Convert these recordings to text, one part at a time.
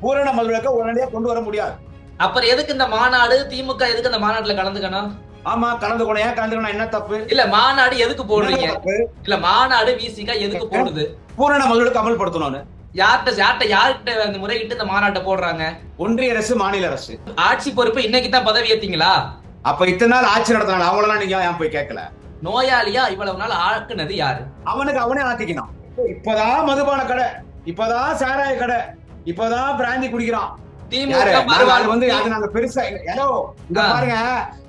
பூரண மதுவிலக்க உடனடியா கொண்டு வர முடியாது. அப்புறம் எதுக்கு இந்த மாநாடு? திமுக எதுக்கு இந்த மாநாட்டுல கலந்துக்கணும்? ஆமா, கலந்துக்கணும். ஏன் கலந்துக்கணும்? என்ன தப்பு? இல்ல மாநாடு எதுக்கு போடுறீங்க? இல்ல மாநாடு விசிக எதுக்கு போடுது? பூரண மதுவிலக்கு அமல்படுத்தணும்னு யார்கிட்ட அந்த முறையிட்டு இந்த மாநாட்டை போடுறாங்க? ஒன்றிய அரசு, மாநில அரசு. ஆட்சி பொறுப்பு இன்னைக்கு தான் பதவி ஏத்தீங்களா? அப்ப இத்தனை நாள் ஆட்சி நடத்தினாங்க, அவங்களெல்லாம் நீங்க ஏன் போய் கேட்கல? நோயாளியா இவ்வளவு நாள் ஆக்குனது யாரு? அவனுக்கு அவனே ஆக்கிக்கணும். இப்பதான் மதுபான கடை, இப்பதான் சாராய கடை, இப்பதான் பிராந்தி குடிக்கிறான். பெருசா பாருங்க,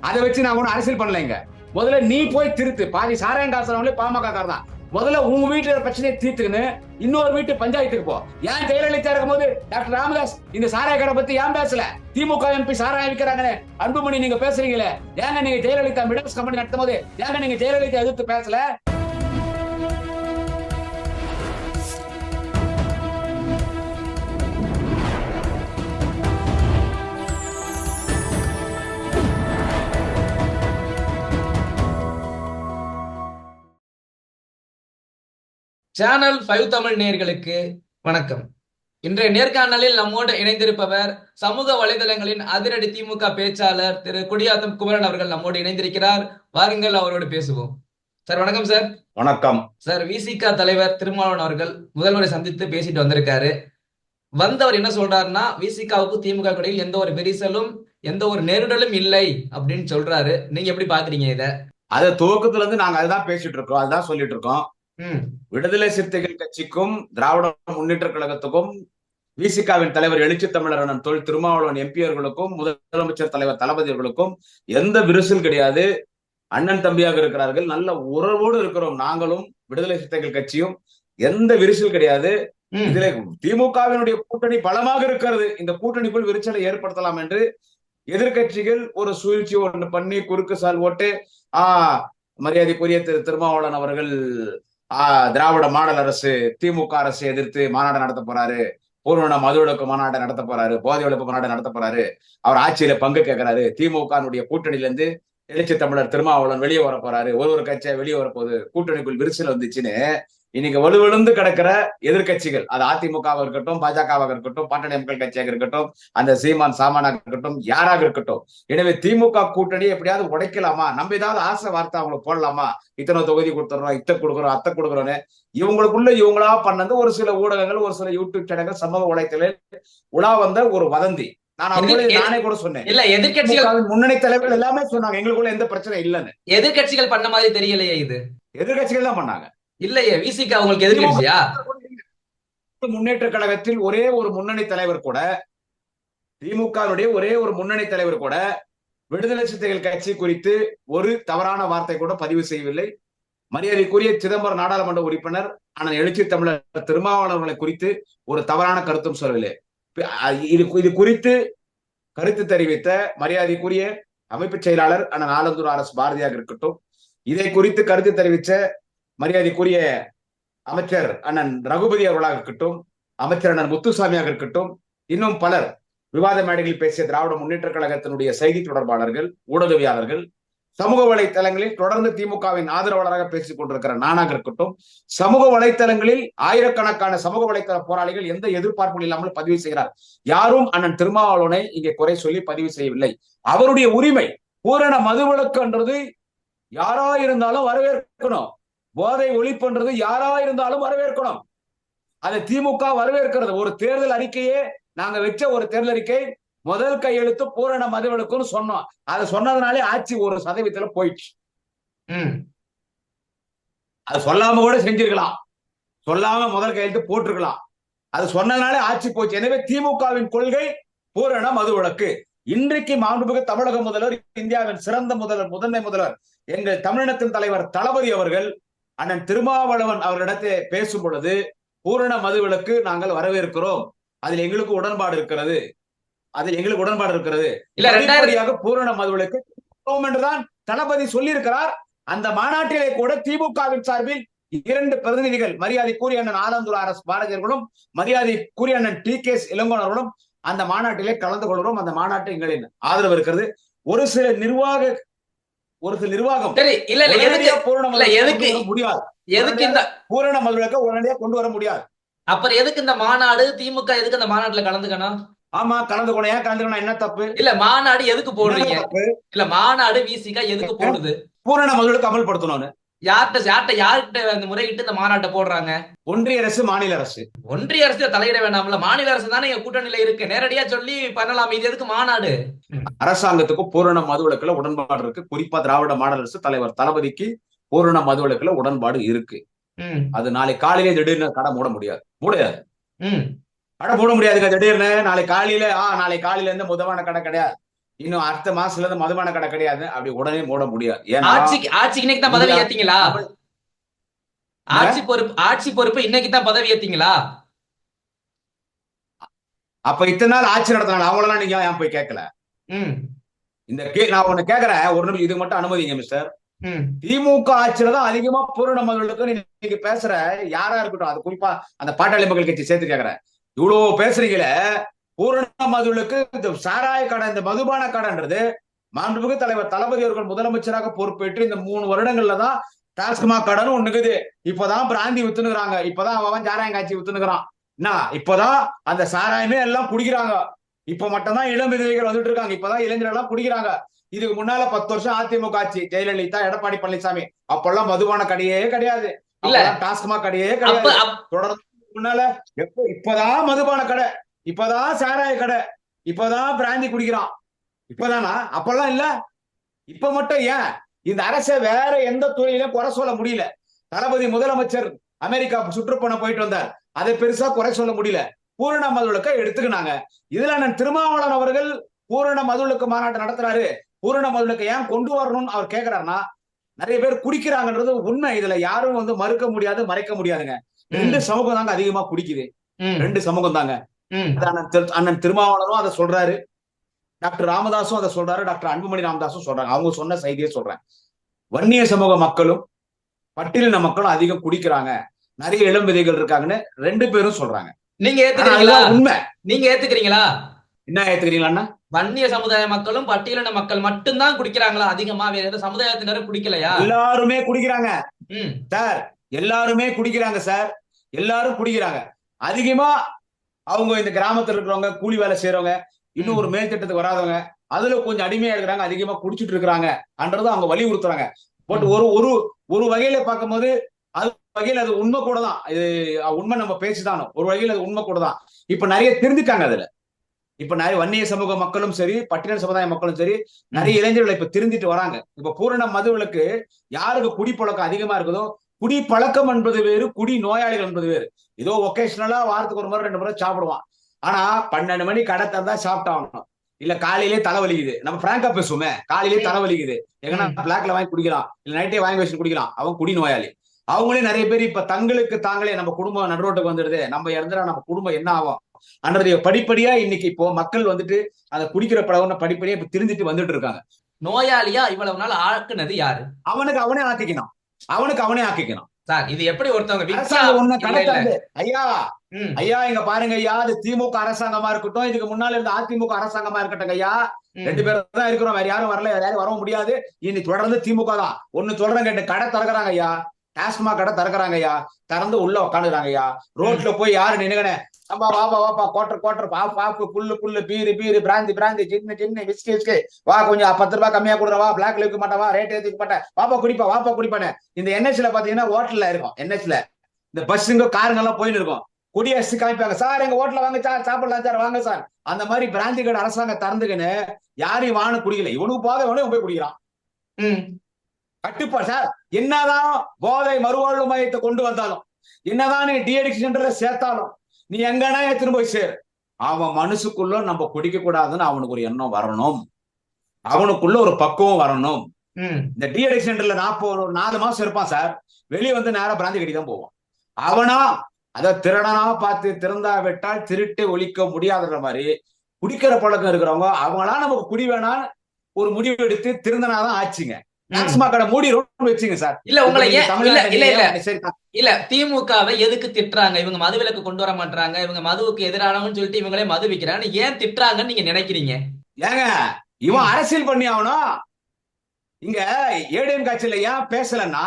அதை வச்சு நான் ஒன்னும் அரசியல் பண்ணலைங்க. முதல்ல நீ போய் திருத்து. பாதி சாராயம் காசுறவங்களே பாமக தான். முதல்ல உங்க வீட்டுல பிரச்சனையை தீர்த்துக்குன்னு இன்னொரு வீட்டு பஞ்சாயத்துக்கு போ. ஏன் ஜெயலலிதா இருக்கும் போது டாக்டர் ராமதாஸ் இந்த சாராய கடை பத்தி ஏன் பேசல? திமுக எம்பி சாராயம் விற்கிறாங்களே, அன்புமணி நீங்க பேசுறீங்களே, ஏங்க நீங்க ஜெயலலிதா மிடல்ஸ் கம்பெனி நடத்தும் போது ஏங்க நீங்க ஜெயலலிதா எதிர்த்து பேசல? சேனல் 5 தமிழ் நேயர்களுக்கு வணக்கம். இன்றைய நேர்காணலில் நம்மோடு இணைந்திருப்பவர் சமூக வலைதளங்களின் அதிரடி திமுக பேச்சாளர் திரு குடியாத்தம் குமரன் அவர்கள் நம்மோடு இணைந்திருக்கிறார். வாருங்கள் அவரோடு பேசுவோம். சார் வணக்கம். சார் வணக்கம். சார், விசிக தலைவர் திருமாவளவன் அவர்கள் முதல்வரை சந்தித்து பேசிட்டு வந்திருக்காரு. வந்தவர் என்ன சொல்றாருன்னா, விசிகாவுக்கு திமுக இடையில் எந்த ஒரு விரிசலும் எந்த ஒரு நெருடலும் இல்லை அப்படின்னு சொல்றாரு. நீங்க எப்படி பாக்குறீங்க இத? அது துவக்கத்துல இருந்து நாங்க அதுதான் பேசிட்டு இருக்கோம், அதுதான் சொல்லிட்டு இருக்கோம். விடுதலை சிறுத்தைகள் கட்சிக்கும் திராவிட முன்னேற்ற கழகத்துக்கும் விசிகாவின் தலைவர் எழுச்சி தமிழர் அண்ணன் தொல் திருமாவளவன் எம்பி அவர்களுக்கும் முதலமைச்சர் தலைவர் தளபதி அவர்களுக்கும் எந்த விரிசல் கிடையாது. அண்ணன் தம்பியாக இருக்கிறார்கள், நல்ல உறவோடு இருக்கிறோம். நாங்களும் விடுதலை சிறுத்தைகள் கட்சியும் எந்த விரிசல் கிடையாது. இதுல திமுகவினுடைய கூட்டணி பலமாக இருக்கிறது. இந்த கூட்டணிக்குள் விரிசலை ஏற்படுத்தலாம் என்று எதிர்கட்சிகள் ஒரு சூழ்ச்சி ஒன்று பண்ணி குறுக்கு சால் ஓட்டு மரியாதைக்குரிய திரு திருமாவளவன் அவர்கள் திராவிட மாடல் அரசு திமுக அரசு எதிர்த்து மாநாடு நடத்த போறாரு, பூர்ண மதுவிலக்கு மாநாட்டை நடத்த போறாரு, போதை ஒழிப்பு மாநாடு நடத்த போறாரு, அவர் ஆட்சியில பங்கு கேட்கிறாரு, திமுகனுடைய கூட்டணியில இருந்து எழுச்சி தமிழர் திருமாவளவன் வெளியே வர போறாரு, ஒரு கட்சியா வெளியே வரப்போகுது, கூட்டணிக்குள் விரிசல் வந்துச்சுன்னு இன்னைக்கு வலுவிழுந்து கிடக்கிற எதிர்கட்சிகள், அது அதிமுகவாக இருக்கட்டும், பாஜகவாக இருக்கட்டும், பாட்டாளி மக்கள் கட்சியாக இருக்கட்டும், அந்த சீமான் சாமானாக இருக்கட்டும், யாராக இருக்கட்டும். எனவே திமுக கூட்டணி எப்படியாவது உடைக்கலாமா, நம்ம ஏதாவது ஆசை வார்த்தை அவங்களுக்கு போடலாமா, இத்தனை தொகுதி கொடுத்துறோம், இத்தை கொடுக்குறோம், அத்தை கொடுக்குறோன்னு இவங்களுக்குள்ள இவங்களா பண்ணது ஒரு சில ஊடகங்கள், ஒரு சில யூடியூப் சேனல்கள், சமூக வலைத்தளத்தில் உலா வந்த ஒரு வதந்தி. நானே கூட சொன்னேன், இல்ல எதிர்கட்சிகள் முன்னணி தலைவர்கள் எல்லாமே சொன்னாங்க எங்களுக்குள்ள எந்த பிரச்சனை இல்லைன்னு. எதிர்கட்சிகள் பண்ண மாதிரி தெரியலையே, இது எதிர்கட்சிகள் தான் பண்ணாங்க. இல்லையே, விசிக உங்களுக்கு எதிர்கட்சியா? முன்னேற்ற கழகத்தில் ஒரே ஒரு முன்னணி தலைவர் கூட, திமுகவுடைய ஒரே ஒரு முன்னணி தலைவர் கூட விடுதலை சிறுத்தைகள் கட்சி குறித்து ஒரு தவறான வார்த்தை கூட பதிவு செய்யவில்லை. மரியாதைக்குரிய சிதம்பரம் நாடாளுமன்ற உறுப்பினர் அண்ணன் எழுச்சி தமிழர் திருமாவளவர்களை குறித்து ஒரு தவறான கருத்தும் சொல்லவில்லை. இது குறித்து கருத்து தெரிவித்த மரியாதைக்குரிய அமைப்பு செயலாளர் அண்ணன் ஆலந்தூர் RS பாரதியாக இருக்கட்டும், இதை குறித்து கருத்து தெரிவித்த மரியாதைக்குரிய அமைச்சர் அண்ணன் ரகுபதி அவர்களாக இருக்கட்டும், அமைச்சர் அண்ணன் முத்துசாமியாக இருக்கட்டும், இன்னும் பலர் விவாத மேடைகளில் பேசிய திராவிட முன்னேற்ற கழகத்தினுடைய செய்தி தொடர்பாளர்கள், ஊடகவியாளர்கள், சமூக வலைத்தளங்களில் தொடர்ந்து திமுகவின் ஆதரவாளராக பேசிக் கொண்டிருக்கிற நானாக இருக்கட்டும், சமூக வலைத்தளங்களில் ஆயிரக்கணக்கான சமூக வலைத்தள போராளிகள் எந்த எதிர்பார்ப்பும் இல்லாமல் பதிவு செய்கிறார். யாரும் அண்ணன் திருமாவளவனை இங்கே குறை சொல்லி பதிவு செய்யவில்லை. அவருடைய உரிமை. பூரண மதுவிலக்குன்றது யாரா இருந்தாலும் வரவேற்கணும். போதை ஒழிப்புன்றது யாரா இருந்தாலும் வரவேற்கணும். அதை திமுக வரவேற்கிறது. ஒரு தேர்தல் அறிக்கையே நாங்க வச்ச ஒரு தேர்தல் அறிக்கை முதல் கையெழுத்து பூரண மதுவிலக்குன்னு சொன்னோம். அதை சொன்னதுனாலே ஆட்சி 1% போயிடுச்சு. அது சொல்லாம கூட செஞ்சிருக்கலாம், சொல்லாம முதல் கையெழுத்து போட்டிருக்கலாம். அது சொன்னதுனாலே ஆட்சி போச்சு. எனவே திமுகவின் கொள்கை பூரண மதுவிலக்கு. இன்றைக்கு மாண்புமிகு தமிழக முதல்வர், இந்தியாவின் சிறந்த முதல்வர், முதன்மை முதல்வர், எங்கள் தமிழினத்தின் தலைவர் தளபதி அவர்கள் அண்ணன் திருமாவளவன் அவர்களிடத்தை பேசும் பொழுது பூரண மதுவிலக்கு நாங்கள் வரவேற்கிறோம், அதில் எங்களுக்கு உடன்பாடு இருக்கிறது, பூரண மதுவிலக்கு என்றுதான் தளபதி சொல்லியிருக்கிறார். அந்த மாநாட்டிலே கூட திமுகவின் சார்பில் 2 பிரதிநிதிகள், மரியாதைக்குரிய அண்ணன் ஆலந்தூர் RS பாரதியர்களும் மரியாதைக்குரிய அண்ணன் TK இளங்கோவர்களும் அந்த மாநாட்டிலே கலந்து கொள்கிறோம். அந்த மாநாட்டில் எங்களின் ஆதரவு இருக்கிறது. ஒரு சில நிர்வாகம் பூரண மதுவிலக்க உடனடியாக கொண்டு வர முடியாது. அப்புறம் எதுக்கு இந்த மாநாடு? திமுக எதுக்கு இந்த மாநாட்டுல கலந்துக்கணும்? ஆமா கலந்துக்கணும். ஏன் கலந்துக்கணும்? என்ன தப்பு? இல்ல மாநாடு எதுக்கு என்னங்க போடுறீங்க? தப்பு? இல்ல மாநாடு விசிக எதுக்கு போடுது? பூரண முதலுக்கு அமல்படுத்தணும்னு யார்கிட்ட அந்த முறையிட்டு இந்த மாநாட்டை போடுறாங்க? ஒன்றிய அரசு, மாநில அரசு. ஒன்றிய அரசு தலையிட வேண்டாம்ல? மாநில அரசு தானே எங்க கூட்டணியில இருக்கு, நேரடியா சொல்லி பண்ணலாம். இது எதுக்கு மாநாடு? அரசாங்கத்துக்கும் பூரண மதுவிலக்குல உடன்பாடு இருக்கு. குறிப்பா திராவிட மாடல் அரசு தலைவர் தளபதிக்கு பூரண மதுவிலக்குல உடன்பாடு இருக்கு. அது நாளை காலையிலே திடீர்னு கடை மூட முடியாது. கடை மூட முடியாதுங்க. திடீர்னு நாளை காலையில இருந்து மதுபான கடை கிடையாது, இன்னும் அடுத்த மாசத்துல இருந்து மதுபான கடை கிடையாது, அப்படி உடனே மூட முடியாது. ஏன்னா ஆட்சிக்கு இன்னைக்கு தான் பதவி ஏத்தீங்களா? ஆட்சி பொறுப்பு இன்னைக்கு தான் பதவி ஏத்தீங்களா? அப்ப இத்தனை நாள் ஆட்சி நடத்தினாங்க, அவங்களெல்லாம் நீங்க ஏன் போய் கேட்கல? நான் ஒண்ணு கேக்குறேன், ஒரு நிமிஷம் இதுக்கு மட்டும் அனுமதிங்க மிஸ்டர். திமுக ஆட்சியில தான் அதிகமா பூரண மதுவிலக்கு நீங்க பேசுற யாரா இருக்கட்டும், அது குறிப்பா அந்த பாட்டாளி மக்கள் கட்சி சேர்த்து கேக்குறேன். இவ்வளவு பேசுறீங்களே, பூரண மதுவிலக்கு, இந்த சாராய கடை, இந்த மதுபான கடைன்றது மாண்புமிகு தலைவர் தளபதி அவர்கள் முதலமைச்சராக பொறுப்பேற்று இந்த 3 வருடங்கள்ல தான் டாஸ்மாக் கடைன்னு ஒண்ணுக்குது. இப்பதான் பிராந்தி வித்துனுக்குறாங்க, இப்பதான் அவன் சாராயம் காய்ச்சி வித்துனுக்குறான். என்ன இப்பதான் அந்த சாராயமே எல்லாம் குடிக்கிறாங்க. இப்ப மட்டும்தான் இளம் விதவைகள் வந்துட்டு இருக்காங்க, இப்பதான் இளைஞர்கள் எல்லாம் குடிக்கிறாங்க. இதுக்கு முன்னால 10 வருஷம் அதிமுக ஆட்சி, ஜெயலலிதா, எடப்பாடி பழனிசாமி, அப்பெல்லாம் மதுபான கடையே கிடையாது, டாஸ்மாக் கடையே கிடையாது. தொடர்ந்து முன்னால இப்பதான் மதுபான கடை, இப்பதான் சாராய கடை, இப்பதான் பிராந்தி குடிக்கிறான். இப்பதானா? அப்பெல்லாம் இல்ல. இப்ப மட்டும் ஏன் இந்த அரசை வேற எந்த துறையிலும் குறை சொல்ல முடியல? தளபதி முதலமைச்சர் அமெரிக்கா சுற்றுப்பயணம் போயிட்டு வந்தார், அதை பெருசா குறை சொல்ல முடியல. பூரண மதுவிலக்கை எடுத்துக்கினாங்க. இதுல நான் திருமாவளவன் அவர்கள் பூரண மதுவிலக்கு மாநாட்டை நடத்துறாரு, பூரண மதுவிலக்கை ஏன் கொண்டு வரணும்னு அவர் கேட்கிறாருன்னா, நிறைய பேர் குடிக்கிறாங்கன்றது உண்மை. இதுல யாரும் மறுக்க முடியாது, மறைக்க முடியாதுங்க. 2 சமூகம் தாங்க அதிகமா குடிக்குது, 2 சமூகம் தாங்க. அண்ணன் திருமாவளவனும் அதை சொல்றாரு, டாக்டர் ராமதாசும் அதை சொல்றாரு, டாக்டர் அன்புமணி ராமதாசும் சொல்றாங்க. அவங்க சொன்ன செய்தியை சொல்றேன். வன்னிய சமூக மக்களும் பட்டியலின மக்களும் அதிகம் குடிக்கிறாங்க, நிறைய இளம் விதைகள் இருக்காங்கன்னு 2 பேரும் சொல்றாங்க. நீங்க ஏத்துக்கிறீங்களா? உண்மை. நீங்க ஏத்துக்கிறீங்களா? என்ன ஏத்துக்கிறீங்களா? வன்னிய சமுதாய மக்களும் பட்டியலின மக்கள் மட்டும்தான் குடிக்கிறாங்களா அதிகமா? வேற எந்த சமுதாயத்தினரும் குடிக்கலையா? எல்லாருமே குடிக்கிறாங்க சார், எல்லாருமே குடிக்கிறாங்க சார், எல்லாரும் குடிக்கிறாங்க. அதிகமா அவங்க இந்த கிராமத்துல இருக்கிறவங்க, கூலி வேலை செய்யறவங்க, இன்னும் ஒரு மேல் திட்டத்துக்கு வராதவங்க, அதுல கொஞ்சம் அடிமையா இருக்கிறாங்க, அதிகமா குடிச்சிட்டு இருக்கிறாங்க என்றது அவங்க வலியுறுத்துறாங்க. பட் ஒரு வகையில பார்க்கும்போது அது வகையில் அது உண்மை கூட தான். இது உண்மை, நம்ம பேசிதானோ, ஒரு வகையில் அது உண்மை கூட தான். இப்ப நிறைய தெரிஞ்சுட்டாங்க அதுல. இப்ப நிறைய வன்னிய சமூக மக்களும் சரி, பட்டியல் சமுதாய மக்களும் சரி, நிறைய இளைஞர்கள் இப்ப திருந்திட்டு வராங்க. இப்ப பூரண மதுவிலக்கு யாருக்கு குடிப்பழக்கம் அதிகமா இருக்குதோ, குடி பழக்கம் என்பது வேறு, குடி நோயாளிகள் என்பது வேறு. ஏதோ ஒகேஷனலா வாரத்துக்கு 1 முறை 2 முறை சாப்பிடுவான், ஆனா 12 மணி கடை தந்தா சாப்பிட்டாகணும். இல்ல காலையிலேயே தலைவலிக்குது, நம்ம பிராங்கா பேசுவோமே, காலையிலேயே தலைவலிக்குது, எங்கன்னா பிளாக்ல வாங்கி குடிக்கலாம், இல்ல நைட்டே வாங்கி வச்சு குடிக்கலாம், அவன் குடி நோயாளி. அவங்களே நிறைய பேர் இப்ப தங்களுக்கு தாங்களே நம்ம குடும்பம் நடுரோட்டுக்கு வந்துடுது, நம்ம இறந்துடா நம்ம குடும்பம் என்ன ஆகும் அன்றது படிப்படியா இன்னைக்கு இப்போ மக்கள் அந்த குடிக்கிற பழக்கம் படிப்படியா இப்ப திருந்திட்டு வந்துட்டு இருக்காங்க. நோயாளியா இவ்வளவு நாள் ஆக்குனது யாரு? அவனுக்கு அவனே ஆக்கிக்கணும் சார். இது எப்படி ஒருத்தவங்க ஐயா இங்க பாருங்க ஐயா, அது திமுக அரசாங்கமா இருக்கட்டும், இதுக்கு முன்னால இருந்த அதிமுக அரசாங்கமா இருக்கட்டும் ஐயா, 2 பேரும் தான் இருக்கிறோம், வேற யாரும் வரல, வேற யாரும் வரவும் முடியாது. இன்னைக்கு தொடர்ந்து திமுக தான். ஒண்ணு சொல்றேன் கேட்டு, கடை திறக்கிறாங்க ஐயா, டாஸ்மாக் கடை திறக்கிறாங்க ஐயா, திறந்து உள்ள உட்காந்துறாங்க ஐயா. ரோட்ல போய் யாரு நின்னுகனே, வாப்பா கோட்டர் பாப்பு புல்லு பீரு பிராந்தி சின்ன விஸ்கி வா, கொஞ்சம் 10 ரூபாய் கம்மியா கொடுற, வா பிளாக்ல விற்க மாட்டா, வா ரேட் ஏத்திக்க மாட்டேன், வாப்பா குடிப்பானு. இந்த NHல பாத்தீங்கன்னா ஹோட்டல்ல இருக்கும், NHல இந்த பஸ்ஸுங்க காருங்க எல்லாம் போயின்னு இருக்கும், குடியரசு காமிப்பாங்க, சார் எங்க ஹோட்டல்ல வாங்க சார், சாப்பிடலாம் சார், வாங்க சார். அந்த மாதிரி பிராந்தி கடை அரசாங்கம் திறந்துக்குன்னு யாரையும் வான்னு குடிக்கல, இவனுக்கு போதை வேணும் போய் குடிக்கிறான். கட்டுப்பாடு சார். என்னதான் போதை மறுவாழ்வு மையத்தை கொண்டு வந்தாலும், என்னதான் நீ டிஅடிக்ஷன் சென்டர்ல சேர்த்தாலும், நீ எங்கன்னா எடுத்துன்னு போய் சேர், அவன் மனசுக்குள்ள நம்ம குடிக்க கூடாதுன்னு அவனுக்கு ஒரு எண்ணம் வரணும், அவனுக்குள்ள ஒரு பக்குவம் வரணும். இந்த டிஅடிக்ஷன் சென்டர்ல 4 மாசம் இருப்பான் சார், வெளியே நேரம் பிராந்தி கட்டி தான் போவான். அவனா அதை திருடனா பார்த்து திறந்தா விட்டால் திருட்டை ஒழிக்க முடியாதுன்ற மாதிரி குடிக்கிற பழக்கம் இருக்கிறவங்க அவங்களா நமக்கு குடி வேணான்னு ஒரு முடிவு எடுத்து திருந்தனாதான் ஆச்சுங்க. மூடி வச்சுங்க சார். இல்ல உங்களை இல்ல திமுகவை எதுக்கு திட்டுறாங்க? இவங்க மதுவிலக்கு கொண்டு வர மாட்டாங்க, இவங்க மதுவுக்கு எதிரானவன்னு சொல்லிட்டு இவங்களே மது விக்கிறாங்க, ஏன் திட்டுறாங்கன்னு நீங்க நினைக்கிறீங்க? ஏங்க இவன் அரசியல் பண்ணி ஆகணும். இங்க ஏடிஎம் காட்சியில ஏன் பேசலன்னா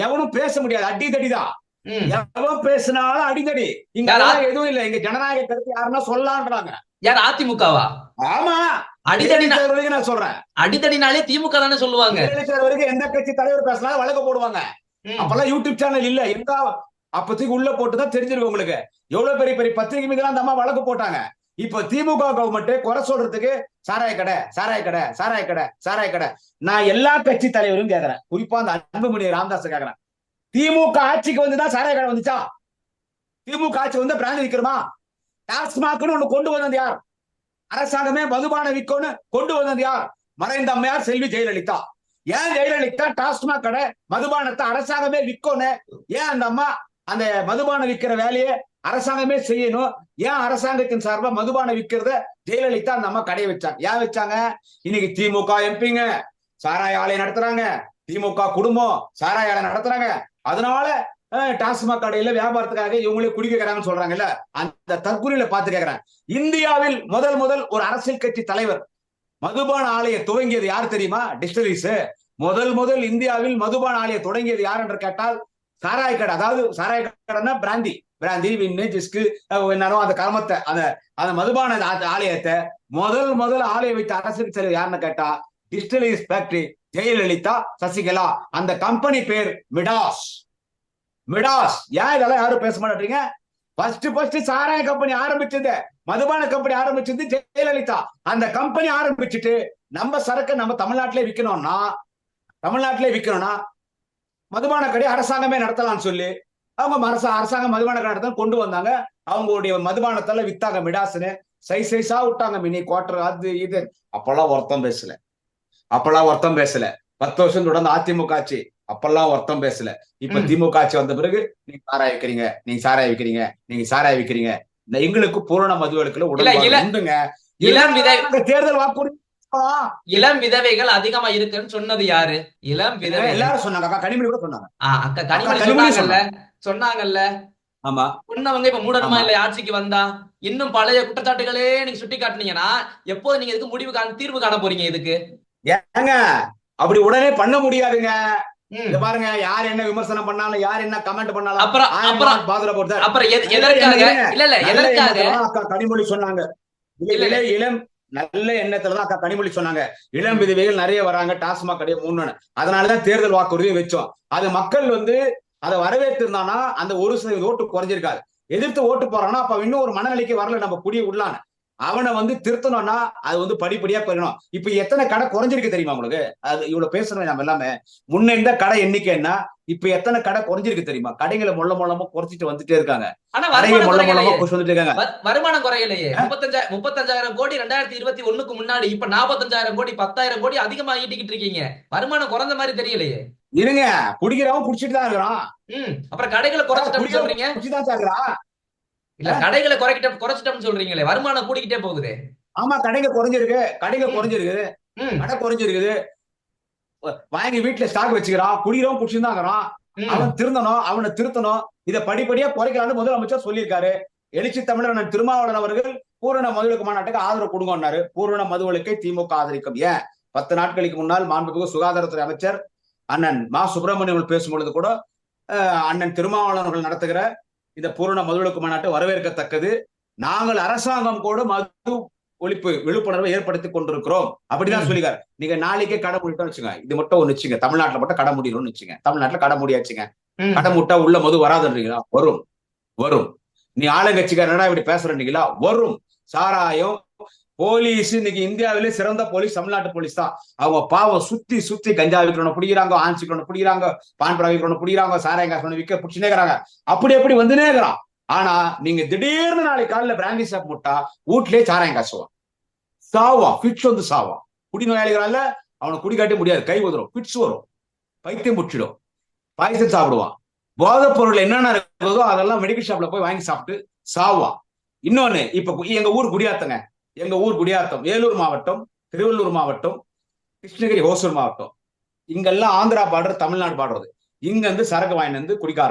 எவனும் பேச முடியாது, அடி தடிதான். ம். எவன் பேசினாலும் அடிதடி. இங்க யார் அதெல்லாம் எதுவும் இல்ல. இங்க ஜனநாயக கருத்து யாருன்னா சொல்லலான்றாங்க. யார் அதிமுகவா? ஆமா, அடிதடி ஜெயலலிதா வரைக்கும் நான் சொல்றேன். அடிதடினாலே திமுக தானே சொல்லுவாங்க. ஜெயலலிதா வரைக்கும் எந்த கட்சி தலைவர் பேசினாலும் வழக்கு போடுவாங்க. ம். அப்பெல்லாம் யூடியூப் சேனல் இல்ல. எங்க அப்பத்துக்கு உள்ள போட்டுதான் தெரிஞ்சிருக்கு உங்களுக்கு. எவ்வளவு பெரிய பெரிய பத்திரிகை மீது அந்த அம்மா வழக்கு போட்டாங்க. இப்ப திமுக கவர்மெண்ட் குறை சொல்றதுக்கு சாராய கடை, சாராய கடை, சாராய கடை, சாராய கடை. நான் எல்லா கட்சி தலைவரும் கேக்குறேன், குறிப்பா அந்த அன்புமணி ராமதாஸ் கேக்குறேன். திமுக ஆட்சிக்கு வந்துதான் சாராய கடை வந்துச்சா? திமுக ஆட்சி வந்து பிராந்தி விக்கிறோமா? டாஸ்மாக்னு ஒண்ணு கொண்டு வந்தது யார்? அரசாங்கமே மதுபான விற்கொன்னு கொண்டு வந்தது யார்? மறைந்த அம்மையார் செல்வி ஜெயலலிதா. ஏன் ஜெயலலிதா டாஸ்மாக் கடை மதுபானத்தை அரசாங்கமே விற்கணும்? ஏன் அந்த அம்மா அந்த மதுபானம் விற்கிற வேலையை அரசாங்கமே செய்யணும்? ஏன் அரசாங்கத்தின் சார்பா மதுபானம் விற்கிறத ஜெயலலிதா அந்த அம்மா கடையை வச்சாங்க? ஏன் வச்சாங்க? இன்னைக்கு திமுக எம்பிங்க சாராய ஆலை நடத்துறாங்க, திமுக குடும்பம் சாராய ஆலை நடத்துறாங்க. அதனால டாஸ்மாக் கடையில வியாபாரத்துக்காக இவங்களே குடிக்கிறாங்கன்னு சொல்றாங்கல்ல, அந்த தற்கொலையில பார்த்து கேட்கிறேன். இந்தியாவில் முதல் ஒரு அரசியல் கட்சி தலைவர் மதுபான ஆலையை துவங்கியது யார் தெரியுமா? டிஸ்டிலரிஸ். முதல் இந்தியாவில் மதுபான ஆலையை தொடங்கியது யார் என்று கேட்டால் சாராய கடை. அதாவது சாராய கடைன்னா பிராந்தி வின்னு ஜிஸ்கு என்னோ அந்த கர்மத்தை அந்த மதுபான ஆலயத்தை முதல் ஆலையை வைத்த அரசியல் தலைவர் யாருன்னு கேட்டா டிஸ்டிலரிஸ் ஃபேக்டரி ஜெயலலிதா, சசிகலா. அந்த கம்பெனி பேர் மிடாஸ். ஏன் இதெல்லாம் யாரும் பேச மாட்டீங்க? ஃபர்ஸ்ட் சாராய கம்பெனி ஆரம்பிச்சது, மதுபான கம்பெனி ஆரம்பிச்சது ஜெயலலிதா. அந்த கம்பெனி ஆரம்பிச்சுட்டு நம்ம சரக்கு நம்ம தமிழ்நாட்டிலே விற்கணும்னா மதுபான கடை அரசாங்கமே நடத்தலாம்னு சொல்லி அவங்க அரசாங்கம் மதுபான கடை நடத்த கொண்டு வந்தாங்க. அவங்களுடைய மதுபானத்தால வித்தாங்க மிடாஸ்னு. சைஸா விட்டாங்க, மினி குவார்டர் அது இது. அப்பெல்லாம் ஒருத்தம் பேசல. 10 வருஷம் தொடர்ந்து அதிமுக ஆட்சி, அப்பெல்லாம் ஒருத்தம் பேசல. இப்ப திமுக ஆட்சி வந்த பிறகு நீங்க சாராய விக்கிறீங்க. எங்களுக்கு பூரண மதுவிலக்குல உண்டுங்க. தேர்தல் வாக்குறுதி இளம் விதவைகள் அதிகமா இருக்குன்னு சொன்னது யாரு? இளம் விதவை எல்லாரும் சொன்னாங்க. அக்கா கனிமொழி கூட சொன்னாங்க. அக்கா கனிமொழி சொன்னாங்கல்ல. ஆமா, சொன்னவங்க இப்ப மூடணுமா இல்ல ஆட்சிக்கு வந்தா? இன்னும் பழைய குற்றச்சாட்டுகளே நீங்க சுட்டி காட்டுனீங்கன்னா எப்போது நீங்க இதுக்கு தீர்வு காண போறீங்க? இதுக்கு ஏங்க அப்படி உடனே பண்ண முடியாதுங்க. இத பாருங்க, யார் என்ன விமர்சனம் பண்ணாலும், யார் என்ன கமெண்ட் பண்ணாலும் அப்புறம் எதற்காக அக்கா கனிமொழி சொன்னாங்க. இளம் நல்ல எண்ணத்துலதான் அக்கா கனிமொழி சொன்னாங்க, இளம் விதவைகள் நிறைய வராங்க, டாஸ்மாக் கடையை மூடணும். அதனாலதான் தேர்தல் வாக்குறுதியை வச்சோம். அது மக்கள் அதை வரவேற்றிருந்தானா அந்த 1% ஓட்டு குறைஞ்சிருக்காது. எதிர்த்து ஓட்டு போறான்னா அப்ப இன்னும் ஒரு மனநிலைக்கு வரல நம்ம குடிய உள்ளான. அவனை திருத்தணும்னா அது படிப்படியா போயிடணும். இப்ப எத்தனை கடை குறைஞ்சிருக்கு தெரியுமா உங்களுக்கு? அது இவ்வளவு பேசணும் நம்ம எல்லாமே. முன்ன இருந்த கடை எண்ணிக்கை என்ன, இப்ப எத்தனை கடை குறைஞ்சிருக்கு தெரியுமா? கடைகளை மொல்லமா குறைச்சிட்டு வந்துட்டே இருக்காங்க. வருமானம் குறையலையே. 35,000 கோடி 2021க்கு முன்னாடி, இப்ப 45,000 கோடி 10,000 கோடி அதிகமா ஈட்டிக்கிட்டு இருக்கீங்க. வருமானம் குறைஞ்ச மாதிரி தெரியலையே. இருங்க, குடிக்கிறவன் குடிச்சிட்டு தான் இருக்கிறான். அப்புறம் கடைகளை குறைச்சிட்டு சொல்றீங்க. இல்ல, கடைகளை குறைச்சிட்டோம்னு சொல்றீங்களே, வருமானம் கூடிக்கிட்டே போகுது. ஆமா, கடை குறைஞ்சிருக்குது. வாங்கி வீட்டுல ஸ்டாக் வச்சுக்கிறான், குடிக்கிறவன் குடிச்சுட்டு தான் இருக்கிறான். அவனை திருத்தணும். இதை படிப்படியா குறைக்கலாம்னு முதலமைச்சர் சொல்லியிருக்காரு. எழுச்சி தமிழர் திருமாவளவன் அவர்கள் பூரண மதுவிலக்கு மாநாட்டுக்கு ஆதரவு கொடுங்கன்னாரு. பூரண மதுவிலக்கை திமுக ஆதரிக்கும். ஏன் 10 நாட்களுக்கு முன்னால் மாண்புமிகு சுகாதாரத்துறை அமைச்சர் அண்ணன் மா சுப்பிரமணியன் பேசும்பொழுது கூட அண்ணன் திருமாவளவன் அவர்கள் நடத்துகிற இந்த பூரண மதுவிலக்கு மாநாட்டு வரவேற்கத்தக்கது. நாங்கள் அரசாங்கம் கூட மது ஒழிப்பு விழிப்புணர்வை ஏற்படுத்தி கொண்டிருக்கிறோம் அப்படிதான் சொல்லிக்காரு. நீங்க நாளைக்கே கடை மூடிட்டோம் வச்சுங்க, இது மட்டும் ஒண்ணு வச்சுங்க, தமிழ்நாட்டுல மட்டும் கடை முடியணும்னு வச்சுங்க. தமிழ்நாட்டுல கடை முடியாச்சுங்க, கடை முட்டா உள்ள மது வராதுன்றீங்களா? வரும். நீ ஆளுங்கட்சிக்காரனா இப்படி பேசுறீங்களா? வரும். சாராயம் போலீஸ் இன்னைக்கு இந்தியாவிலே சிறந்த போலீஸ் தமிழ்நாட்டு போலீஸ் தான். அவங்க பாவம் சுத்தி கஞ்சா விற்கிறவனை பிடிக்கிறாங்க, ஆண் சிக்கிறவனை பிடிக்கிறாங்க, பான்பரா விற்கிறவனை பிடிக்கிறாங்க, சாராயம் காசு விற்க பிடிச்சுனே இருக்கிறாங்க. அப்படி வந்துனே இருக்கிறான். ஆனா நீங்க திடீர்னு நாளைக்கு காலையில பிராந்தி ஷாப் முட்டா வீட்லயே சாராயம் காசுவான், சாவான், பிட்ஸ் சாவான். குடிநோயாளிகளால அவனை குடிக்காட்ட முடியாது, கை உதறும், பிட்ஸ் வரும், பைத்தியம் முடிச்சிடும், பாய்சன் சாப்பிடுவான். போதைப் பொருள் என்னென்ன இருக்கிறதோ அதெல்லாம் மெடிக்கல் ஷாப்ல போய் வாங்கி சாப்பிட்டு சாவான். இன்னொன்னு, இப்ப எங்க ஊர் குடியாத்தம், வேலூர் மாவட்டம், திருவள்ளூர் மாவட்டம், கிருஷ்ணகிரி, ஓசூர் மாவட்டம், இங்கெல்லாம் ஆந்திரா பார்டர், தமிழ்நாடு பார்டர். இங்க இருந்து சரக்கு வாங்கி குடிக்க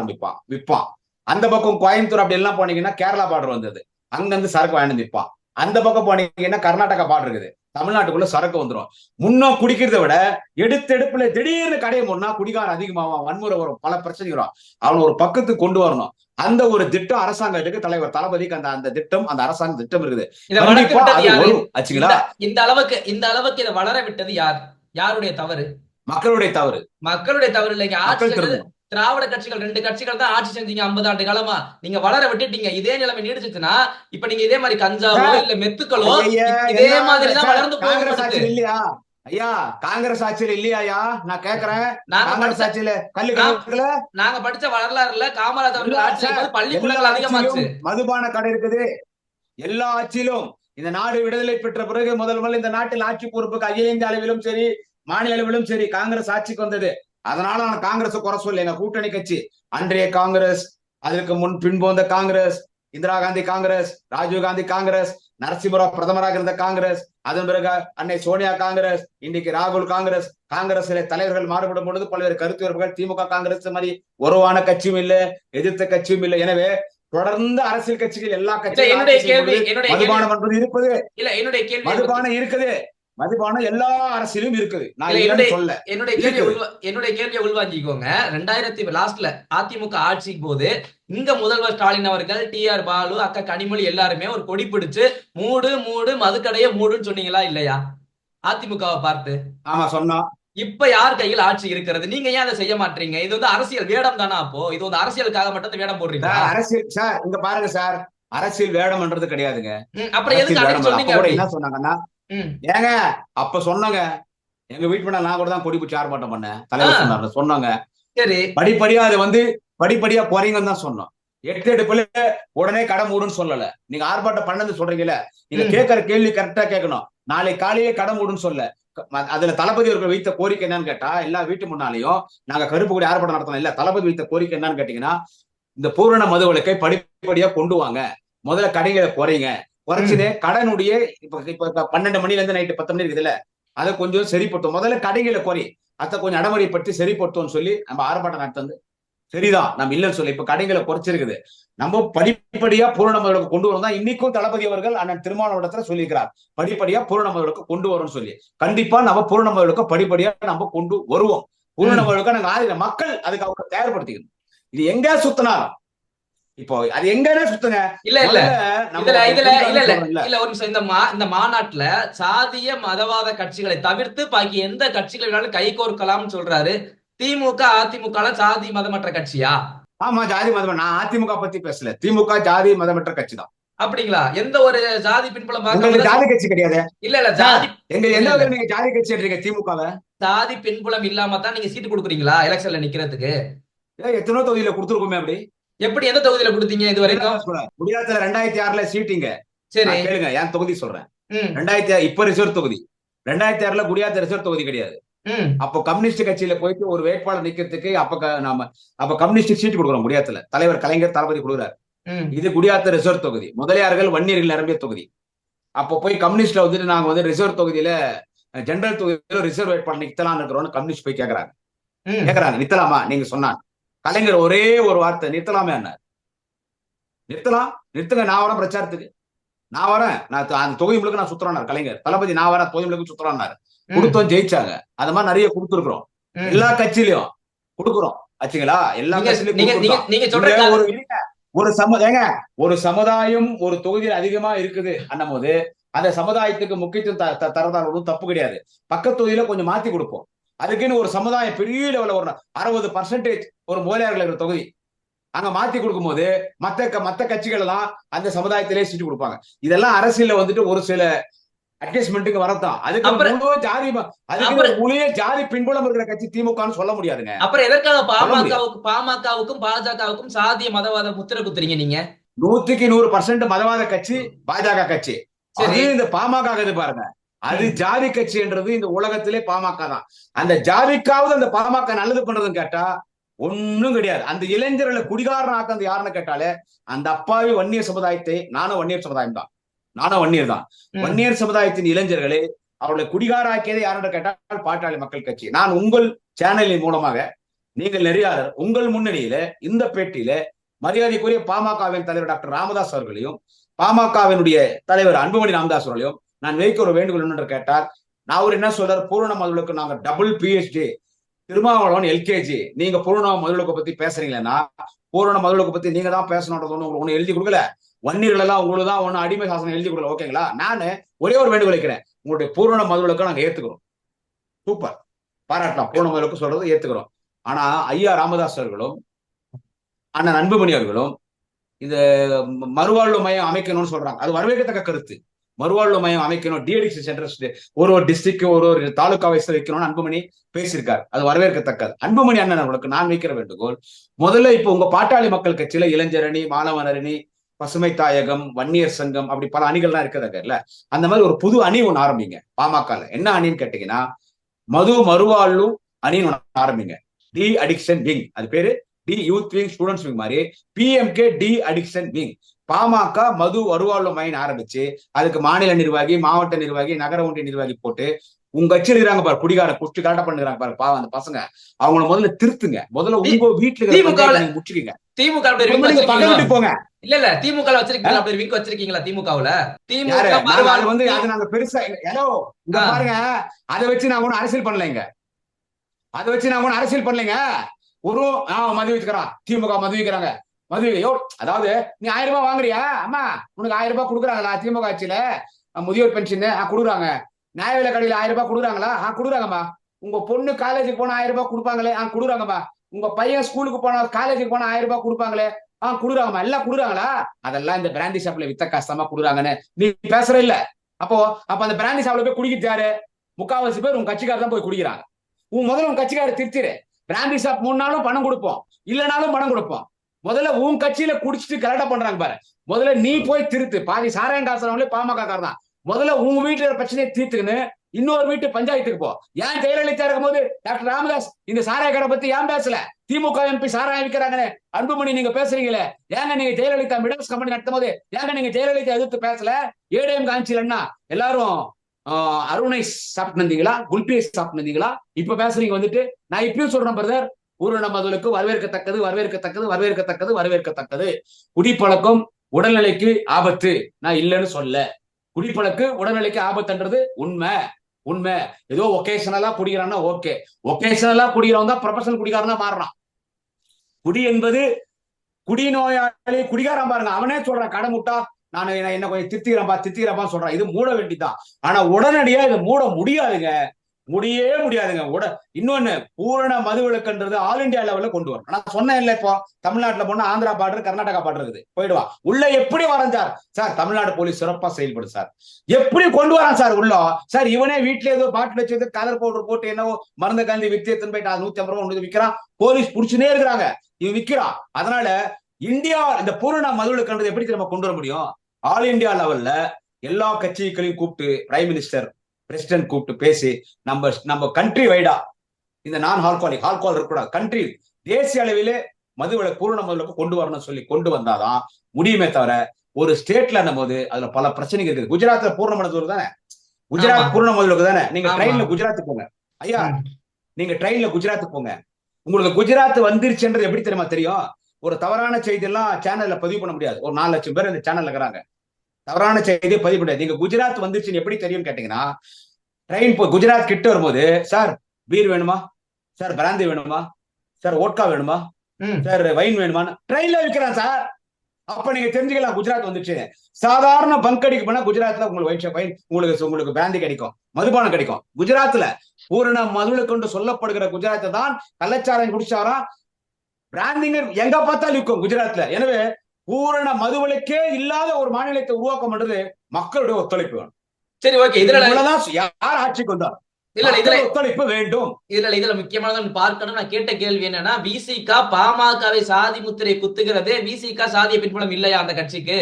விற்பான். அந்த பக்கம் கோயம்புத்தூர் அப்படி எல்லாம் போனீங்கன்னா கேரளா பார்டர் வந்தது, அங்க இருந்து சரக்கு வாங்கி விற்பான். அந்த பக்கம் போனீங்கன்னா கர்நாடகா பார்டர் இருக்குது, தமிழ்நாட்டுக்குள்ள சரக்கு வந்துடும். முன்னும் குடிக்கிறத விட எடுப்புல திடீர்னு கடையை முன்னா குடிகாரம் அதிகமாகும், வன்முறை வரும், பல பிரச்சனை வரும். அவனை ஒரு பக்கத்துக்கு கொண்டு வரணும். அந்த ஒரு திட்டம் அரசாங்கத்துக்கு தலைவர் தளபதிக்கு அந்த திட்டம், அந்த அரசாங்க திட்டம் இருக்குது. இந்த அளவுக்கு இதை வளர விட்டது யார்? யாருடைய தவறு? மக்களுடைய தவறு. மக்களுடைய தவறு இல்லைங்க. திராவிட கட்சிகள் 2 கட்சிகள் தான் ஆட்சி செஞ்சீங்க 50 ஆண்டு காலமா. நீங்க வளர விட்டுட்டீங்க. இதே நிலைமை நீடிச்சுச்சுன்னா இப்ப நீங்க இதே மாதிரி கஞ்சாவோ இல்ல மெத்துக்களோ இதே மாதிரிதான் வளர்ந்து போகுது. இல்லையா ஐயா? காங்கிரஸ் ஆட்சியில் இல்லையா? நான் கேக்குறேன். காங்கிரஸ் ஆட்சியில நாங்க படிச்ச வரலாறுல காமராஜர் ஆட்சியில் பள்ளிக்கூடங்கள் அதிகமாச்சு. மதுபான கடை இருக்குது எல்லா ஆட்சியிலும். இந்த நாடு விடுதலை பெற்ற பிறகு முதல் இந்த நாட்டில் ஆட்சி பொறுப்புக்கு அகில அளவிலும் சரி, மாநில அளவிலும் சரி காங்கிரஸ் ஆட்சிக்கு வந்தது. அதனால நான் காங்கிரஸ் குறை சொல்ல. எங்க கூட்டணி கட்சி அன்றைய காங்கிரஸ், அதற்கு முன் பின்போந்த காங்கிரஸ், இந்திரா காந்தி காங்கிரஸ், ராஜீவ் காந்தி காங்கிரஸ், நரசிம்மராவ் பிரதமராக இருந்த காங்கிரஸ், அதன் பிறகு அன்னை சோனியா காங்கிரஸ், இன்னைக்கு ராகுல் காங்கிரஸ். காங்கிரஸ்ல தலைவர்கள் மாறுபடும் பொழுது பல்வேறு கருத்து வேறுபாடுகள். திமுக காங்கிரஸ் மாதிரி உறவான கட்சியும் இல்ல, எதிர்த்த கட்சியும் இல்லை. எனவே தொடர்ந்து அரசியல் கட்சிகள் எல்லா கட்சியும் மதுபானம் என்பது இருப்பது. மதுபானம் இருக்குது. மதுபானம் எல்லா அரசியலும் இருக்குது. என்னுடைய கேள்வியை உள்வாங்கிக்கோங்க. 2000 லாஸ்ட்ல அதிமுக ஆட்சிக்கு போது இங்க முதல்வர் ஸ்டாலின் அவர்கள், டிஆர் பாலு, அக்கா கனிமொழி எல்லாருமே ஒரு கொடி பிடிச்சு மூடு மதுக்கடையை மூடுன்னு சொன்னீங்களா இல்லையா? அதிமுகவை பார்த்து. ஆமா சொன்னோம். இப்ப யார் கையில் ஆட்சி இருக்கிறது? நீங்க ஏன் அதை செய்ய மாட்டீங்க? இது அரசியல் வேடம் தானா? அப்போ இது அரசியலுக்காக மட்டும் வேடம் போடுறீங்க. அரசியல் சார், இங்க பாருங்க சார், அரசியல் வேடம்ன்றது கிடையாதுங்க. அப்புறம் எதுக்கு சொன்னீங்க? என்ன சொன்னாங்கன்னா, ஏங்க அப்ப சொன்னாங்க, எங்க வீட்டு நான் கூட தான் கொடி பிடிச்சி ஆர்ப்பாட்டம் பண்ணேன். தலைவர் சொன்னாங்க. சரி, படிப்படியா அது படிப்படியா குறைங்கன்னு தான் சொன்னோம். எடுப்புல உடனே கடை மூடுன்னு சொல்லல. நீங்க ஆர்ப்பாட்டம் பண்ணது சொல்றீங்கல்ல, நீங்க கேட்கிற கேள்வி கரெக்டா கேட்கணும். நாளை காலையிலே கடை மூடுன்னு சொல்ல. அதுல தளபதி அவர்கள் வைத்த கோரிக்கை என்னன்னு கேட்டா, எல்லா வீட்டு முன்னாலையும் நாங்க கருப்பு கொடி ஆர்ப்பாட்டம் நடத்தணும். இல்ல, தளபதி வைத்த கோரிக்கை என்னன்னு கேட்டீங்கன்னா, இந்த பூரண மது விலக்கை படிப்படியா கொண்டு வாங்க, முதல்ல கடைகளை குறைங்க, குறைச்சுதே கடனுடைய இப்ப 12 மணில இருந்து நைட்டு 10 மணி இருக்குதுல்ல, அதை கொஞ்சம் சரிப்படுத்தும், முதல்ல கடைகளை குறை, அதை கொஞ்சம் அடமுறைப்படுத்தி சரிப்படுத்தும்னு சொல்லி நம்ம ஆர்ப்பாட்டம் நடத்தது சரிதான். நம்ம இல்லைன்னு சொல்லி இப்ப கடைகளை குறைச்சிருக்குது. நம்ம படிப்படியா பூரண மதுவிலக்கு கொண்டு வரும் தான் இன்னைக்கும் தளபதி அவர்கள் அண்ணன் திருமாவளவனிடத்துல சொல்லியிருக்கிறார். படிப்படியா பூரண மதுவிலக்கு கொண்டு வரும்னு சொல்லி. கண்டிப்பா நம்ம பூரண மதுவிலக்கு படிப்படியா நம்ம கொண்டு வருவோம். பூரண மதுவிலக்கு நாங்க மக்கள் அதுக்கு அவங்க தயார்படுத்திக்கணும். இது எங்க சுத்தினா இப்போ அது எங்கன்னே சுத்துங்க. இல்ல ஒரு நிமிஷம். இந்த மாநாட்டுல சாதிய மதவாத கட்சிகளை தவிர்த்து பாக்கி எந்த கட்சிகளை வேணாலும் கை கோர்க்கலாம்னு சொல்றாரு. திமுக அதிமுக சாதி மதமற்ற கட்சியா? ஆமா, ஜாதி மதம். நான் அதிமுக பத்தி பேசல. திமுக ஜாதி மதமற்ற கட்சி தான். அப்படிங்களா? எந்த ஒரு ஜாதி பின்புலம் ஜாதி கட்சி கிடையாது. இல்ல ஜாதி நீங்க ஜாதி கட்சி திமுக ஜாதி பின்புலம் இல்லாம தான் நீங்க சீட்டு கொடுக்குறீங்களா எலெக்ஷன்ல நிக்கிறதுக்கு? எத்தனோ தொகுதியில கொடுத்துருக்கோமே. அப்படி எப்படி எந்த தொகுதியில கொடுத்தீங்க இது வரைக்கும்? குடியாத்துல 2006 சீட்டிங்க. சரி கேளுங்க, என் தொகுதி சொல்றேன். 2006 இப்ப ரிசர்வ் தொகுதி. 2006 குடியாத்த ரிசர்வ் தொகுதி கிடையாது. அப்போ கம்யூனிஸ்ட் கட்சியில போயிட்டு ஒரு வேட்பாளர் நிக்கிறதுக்கு அப்ப கம்யூனிஸ்ட் சீட்டு கொடுக்குறோம் குடியாத்துல. தலைவர் கலைஞர் தளபதி கொடுக்குறாரு. இது குடியாத்த ரிசர்வ் தொகுதி. முதலியார்கள் வன்னியர்கள் நிரம்பிய தொகுதி. அப்போ போய் கம்யூனிஸ்ட்ல வந்துட்டு நாங்க ரிசர்வ் தொகுதியில ஜெனரல் தொகுதியில ரிசர்வ் வேட்பாளர் நிக்கலாம் இருக்கிறோம்னு கம்யூனிஸ்ட் போய் கேக்குறாங்க. நிறுத்தலாமா? நீங்க சொன்னாங்க. கலைஞர் ஒரே ஒரு வார்த்தை, நிறுத்தலாமே என்ன? நிறுத்துங்க, நான் வரேன் பிரச்சாரத்துக்கு, நான் வரேன், நான் அந்த தொகுதி முழுக்க நான் சுத்துறானார் கலைஞர் தளபதி. நான் வரேன் தொகுதி முழுக்க சுத்துறானாரு. கொடுத்தோம், ஜெயிச்சாங்க. அது மாதிரி நிறைய கொடுத்துருக்கிறோம். எல்லா கட்சியிலயும் கொடுக்குறோம் ஆச்சுங்களா? எல்லா கட்சியிலும் ஒரு சமுதாயம் ஒரு தொகுதியில் அதிகமா இருக்குது அண்ணும் போது அந்த சமுதாயத்துக்கு முக்கியத்துவம் தரதாலும் தப்பு கிடையாது. பக்கத்து தொகுதியில கொஞ்சம் மாத்தி கொடுப்போம். அதுக்குன்னு ஒரு சமுதாயம் பெரிய லெவலில் ஒரு 60% ஒரு முதலியார்கள் இருக்கிற தொகுதி அங்க மாத்தி கொடுக்கும் போது மத்த கட்சிகள் எல்லாம் அந்த சமுதாயத்திலே சீட்டு கொடுப்பாங்க. இதெல்லாம் அரசியல்ல வந்துட்டு ஒரு சில அட்ஜஸ்ட்மெண்ட்டுக்கு வரத்தான். அதுக்கு ஜாதி பின்புலம் இருக்கிற கட்சி திமுகன்னு சொல்ல முடியாதுங்க. அப்புறம் எதற்காக பாமகவுக்கும் பாஜகவுக்கும் சாதிய மதவாத முத்திரை குத்துறீங்க நீங்க? 100% மதவாத கட்சி பாஜக கட்சி. இந்த பாமக பாருங்க, அது ஜாதி கட்சின்றது இந்த உலகத்திலே பாமக தான். அந்த ஜாதிக்காவது அந்த பாமக நல்லது பண்றதுன்னு கேட்டா ஒண்ணும் கிடையாது. அந்த இளைஞர்களை குடிகாரன் ஆக்கிறது யாருன்னு கேட்டாலே அந்த அப்பாவி வன்னியர் சமுதாயத்தை, நானும் வன்னியர் சமுதாயம் தான், நானும் வன்னியர் தான். வன்னியர் சமுதாயத்தின் இளைஞர்களே அவர்களை குடிகார ஆக்கியதை யாருன்னு கேட்டால் பாட்டாளி மக்கள் கட்சி. நான் உங்கள் சேனலின் மூலமாக நீங்கள் நெறியாளர் உங்கள் முன்னணியில இந்த பேட்டியில மரியாதைக்குரிய பாமகவின் தலைவர் டாக்டர் ராமதாஸ் அவர்களையும் பாமகவினுடைய தலைவர் அன்புமணி ராமதாஸ் அவர்களையும் நான் வைக்க ஒரு வேண்டுகோள் என்னென்று கேட்டால், நான் அவர் என்ன சொல்றாரு, பூரண மதுவிலக்கு நாங்க டபுள் PhD, திருமாவளவன் LKG, நீங்க பூரண மதுவிலக்கு பத்தி பேசுறீங்களா? பூரண மதுவிலக்கு பத்தி நீங்க தான் பேசணுன்றது ஒண்ணு எழுதி கொடுக்கல. வன்னியர்கள் எல்லாம் உங்களுக்கு தான் ஒண்ணு அடிமை சாசனம் எழுதி கொடுக்கல. ஓகேங்களா? நானு ஒரே ஒரு வேண்டுகோள் வைக்கிறேன், உங்களுடைய பூரண மதுவிலக்கை நாங்க ஏத்துக்கிறோம். சூப்பர், பாராட்டலாம். பூரண மதுவிலக்கு சொல்றது ஏத்துக்கிறோம். ஆனா ஐயா ராமதாஸ் அவர்களும் அண்ணன் அன்புமணி அவர்களும் இந்த மறுவாழ்வு மையம் அமைக்கணும்னு சொல்றாங்க. அது வரவேற்கத்தக்க கருத்து. மறுவாழ்வு மையம் அமைக்கணும், டிஎடிக்ஷன் சென்டர்ஸ் ஒரு டிஸ்ட்ரிக்ட் ஒரு தாலுகா வயசுல வைக்கணும்னு அன்புமணி பேசியிருக்காரு. அது வரவேற்கத்தக்கது. அன்புமணி அண்ணன் அவர்களுக்கு நான் வைக்கிற வேண்டுகோள், முதல்ல இப்ப உங்க பாட்டாளி மக்கள் கட்சியில இளைஞரணி, மாணவன் அணி, பசுமை தாயகம், வன்னியர் சங்கம், அப்படி பல அணிகள்லாம் இருக்கிறது. அந்த மாதிரி ஒரு புது அணி ஒண்ணு ஆரம்பிங்க பாமகல. என்ன அணின்னு கேட்டீங்கன்னா, மது மறுவாழ்வு அணின்னு ஒண்ணு ஆரம்பிங்க. டி அடிக்ஷன் விங், அது பேரு the youth wing, students wing மாதிரி PMK de addiction wing. PMK மது மறுவாழ்வு மையம் ஆரம்பிச்சு அதுக்கு மாநில நிர்வாகி, மாவட்ட நிர்வாகி, நகர ஒன்றிய நிர்வாகி போட்டு, உங்க கட்சியில் இருக்காங்க பாரு குடிகார குஷ்டி கரெக்டா பண்ணுறாங்க பாரு பாவம் அந்த பசங்க, அவங்கள முதல்ல திருத்துங்க. முதல்ல உங்க வீட்டுல முடிச்சுக்கீங்க. திமுக போங்க. இல்ல திமுக வச்சிருக்கீங்களா? அப்படி விங் வச்சிருக்கீங்களா திமுகவுல? திமுக வந்து அது நாங்க பெருசா இங்க பாருங்க, அதை வச்சு நான் ஒன்னும் அரசியல் பண்ணலைங்க. அதை வச்சு நான் ஒன்னும் அரசியல் பண்ணலைங்க. ஒரு மது வச்சுக்கிறான், திமுக மது வைக்கிறாங்க. மது அதாவது நீ 1000 ரூபாய் வாங்குறியா, அம்மா உனக்கு 1000 ரூபாய் கொடுக்குறாங்களா? திமுக ஆட்சியில முதியோர் பென்ஷன் கொடுக்குறாங்க. நியாய விலை கடையில 1000 ரூபாய் கொடுக்குறாங்களா? கொடுக்குறாங்கம்மா. உங்க பொண்ணு காலேஜுக்கு போனா 1000 ரூபாய் கொடுப்பாங்களே, கொடுக்குறாங்கம்மா. உங்க பையன் ஸ்கூலுக்கு போனா, காலேஜுக்கு போனா 1000 ரூபாய் கொடுப்பாங்களே, கொடுக்குறாங்கம்மா. எல்லாம் கொடுக்குறாங்களா? அதெல்லாம் இந்த பிராண்டி ஷாப்ல வித்த கஷ்டமா கொடுக்குறாங்கன்னு நீ பேசுற இல்ல. அப்ப அந்த பிராண்டி ஷாப்ல போய் குடிக்கிறது யாரு? முக்காவாசி பேர் உங்க கட்சிக்காரர் தான் போய் குடிக்கிறாங்க. முதல்ல உங்க கட்சிக்காரர் திருத்திரு. பிராண்டி ஷாப் 3 நாளும் பணம் கொடுப்போம், இல்லனாலும் பணம் கொடுப்போம். முதல்ல உன் கட்சியில குடிச்சிட்டு கரெக்டா பண்றாங்க பாரு, முதல்ல நீ போய் திருத்து. பாதி சாராயம் காசுறவங்களே பாமக காரர் தான். முதல்ல உங்க வீட்டுல பிரச்சனையை தீர்த்துக்குன்னு இன்னொரு வீட்டு பஞ்சாயத்துக்கு போ. ஏன் ஜெயலலிதா இருக்கும் போது டாக்டர் ராமதாஸ் இந்த சாராயக்காரை பத்தி ஏன் பேசல? திமுக MP சாராயம் விற்கிறாங்கன்னு அன்புமணி நீங்க பேசுறீங்களே, ஏங்க நீங்க ஜெயலலிதா மிடல்ஸ் கம்பெனி நடத்தும் போது ஏங்க நீங்க ஜெயலலிதா எதிர்த்து பேசல? ஏடிஎம் காஞ்சிலன்னா எல்லாரும் அருணை சாப்பிட்டு இருந்தீங்களா, குல்பி சாப்பிட்டு இருந்தீங்களா? இப்ப பேசுறீங்க வந்துட்டு. நான் இப்பயும் சொல்றேன் பிரதர், பூரண மதுவிலக்கு வரவேற்கத்தக்கது, வரவேற்கத்தக்கது, வரவேற்கத்தக்கது, வரவேற்கத்தக்கது. குடிப்பழக்கம் உடல்நிலைக்கு ஆபத்து, நான் இல்லைன்னு சொல்ல. குடிப்பழக்கு உடல்நிலைக்கு ஆபத்துன்றது உண்மை. உண்மை. ஏதோ ஒகேஷனலா குடிக்கிறான்னா ஓகே, ஒகேஷனலா குடிக்கிறவன் தான் ப்ரொஃபஷனல் குடிகாரனா மாறுறான். குடி என்பது குடிநோயாளி குடிகாரம் பாருங்க, அவனே சொல்றான் கடமுட்டா நான் என்ன கொஞ்சம் தித்திக்கிறப்பா சொல்றான். இது மூட வேண்டிதான். ஆனா உடனடியா இதை மூட முடியாதுங்க, முடியாதுங்க. இன்னொன்னு, பூரண மதுவிலக்குன்றது ஆல் இண்டியா லெவல்ல கொண்டு வரும். நான் சொன்னேன் இல்ல, இப்போ தமிழ்நாட்டுல போனா ஆந்திரா பார்டர், கர்நாடகா பார்டர் இருக்குது, போயிடுவா. உள்ள எப்படி வரைஞ்சார் சார்? தமிழ்நாடு போலீஸ் சிறப்பா செயல்படும் சார். எப்படி கொண்டு வரான் சார் உள்ள? சார் இவனே வீட்டுல ஏதோ பாட்டில் வச்சு கலர் பவுடர் போட்டு என்னவோ மருந்து கலந்து வித்தியத்துன்னு போயிட்டு 150 ரூபாய் விற்கிறான். போலீஸ் புடிச்சுனே இருக்கிறாங்க, இவன் விற்கிறான். அதனால இந்தியா இந்த பூரண மதுவிலக்குன்றது எப்படி நம்ம கொண்டு வர முடியும்? ஆல் இண்டியா லெவல்ல எல்லா கட்சிகளையும் கூப்பிட்டு, பிரைம் மினிஸ்டர், பிரசிடென்ட் கூப்பிட்டு பேசி, நம்ம கண்ட்ரி வைடா இந்த நான் ஆல்கோஹாலிக் இருக்கக்கூடாது, கண்ட்ரி தேசிய அளவிலே மதுவிலக்கு, பூரண மதுவிலக்கு கொண்டு வரணும்னு சொல்லி கொண்டு வந்தாதான் முடியுமே தவிர, ஒரு ஸ்டேட்ல போது அதுல பல பிரச்சனைகள் இருக்குது. குஜராத்ல பூரண மதுவிலக்கு தானே, குஜராத் பூரண மதுவிலக்கு தானே. நீங்க ட்ரெயின்ல குஜராத்துக்கு போங்க ஐயா, நீங்க ட்ரெயின்ல குஜராத்துக்கு போங்க, உங்களுக்கு குஜராத் வந்துருச்சுன்றது எப்படி தெரியுமா தெரியும்? ஒரு தவறான செய்தி எல்லாம் சேனல்ல பதிவு பண்ண முடியாது. ஒரு 4 லட்சம் பேர் இந்த சேனல்ல இருக்கிறாங்க, தவறான செய்தியை பதிவு பண்ணாது. நீங்க குஜராத் வந்துருச்சுன்னு எப்படி தெரியும் கேட்டீங்கன்னா, ட்ரெயின் குஜராத் கிட்ட வரும்போது, சார் பீர் வேணுமா, சார் பிராந்தி வேணுமா, சார் ஓட்கா வேணுமா, சார் வைன் வேணுமான்னு ட்ரெயின்ல விற்கிறான் சார். அப்ப நீங்க தெரிஞ்சுக்கலாம் குஜராத் வந்துச்சு. சாதாரண பங்க் அடிக்க போனா குஜராத்ல உங்களுக்கு வைன், உங்களுக்கு பிராந்தி கிடைக்கும், மதுபானம் கிடைக்கும். குஜராத்ல பூரண மதுவிலக்கு சொல்லப்படுகிற குஜராத்தை தான் கள்ளச்சாராயம் குடிச்சாரா, பிராந்திங்க எங்க பார்த்தாலும் இருக்கும் குஜராத்ல. எனவே பூரண மதுவிலக்கே இல்லாத ஒரு மாநிலத்தை உருவாக்கம் பண்றது மக்களுடைய ஒத்துழைப்பு வேணும். சரி, ஓகே. இதுலதான் யார் ஆட்சிக்கு வந்தார், இதுல ஒத்துழைப்பு வேண்டும். இதுல முக்கியமானது பார்க்கணும். நான் கேட்ட கேள்வி என்னன்னா, விசிக பாமகவை சாதி முத்திரை குத்துகிறது, விசிக சாதிய பின்புலம் இல்லையா அந்த கட்சிக்கு?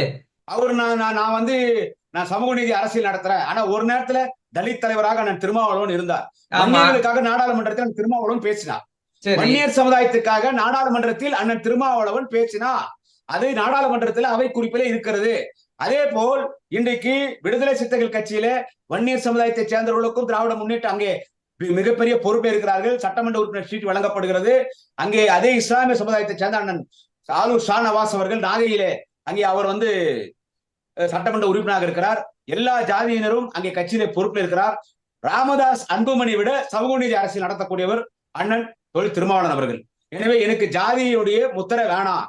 அவர் நான் சமூக நீதி அரசியல் நடத்துறேன், ஆனா ஒரு நேரத்துல தலித் தலைவராக நான் திருமாவளவன் இருந்தார். வன்னியர்களுக்காக நாடாளுமன்றத்தில் திருமாவளவன் பேசினார். வன்னியர் சமுதாயத்துக்காக நாடாளுமன்றத்தில் அண்ணன் திருமாவளவன் பேசினார். அது நாடாளுமன்றத்தில் அவை குறிப்பிலே இருக்கிறது. அதே போல் இன்றைக்கு விடுதலை சிறுத்தைகள் கட்சியில வன்னியர் சமுதாயத்தை சேர்ந்தவர்களுக்கும் திராவிட முன்னேற்றம் அங்கே மிகப்பெரிய பொறுப்பே இருக்கிறார்கள். சட்டமன்ற உறுப்பினர் சீட் வழங்கப்படுகிறது. அங்கே அதே இஸ்லாமிய சமுதாயத்தை சேர்ந்த அண்ணன் ஆலூர் ஷானவாஸ் அவர்கள் நாகையிலே, அங்கே அவர் சட்டமன்ற உறுப்பினராக இருக்கிறார். எல்லா ஜாதியினரும் அங்கே கட்சியிலே பொறுப்பில் இருக்கிறார். ராமதாஸ் அன்புமணி விட சமூக நீதி அரசியல் நடத்தக்கூடியவர் அண்ணன் தொல் திருமாவளவன் அவர்கள். எனவே எனக்கு ஜாதியுடைய முத்திரை வேணாம்,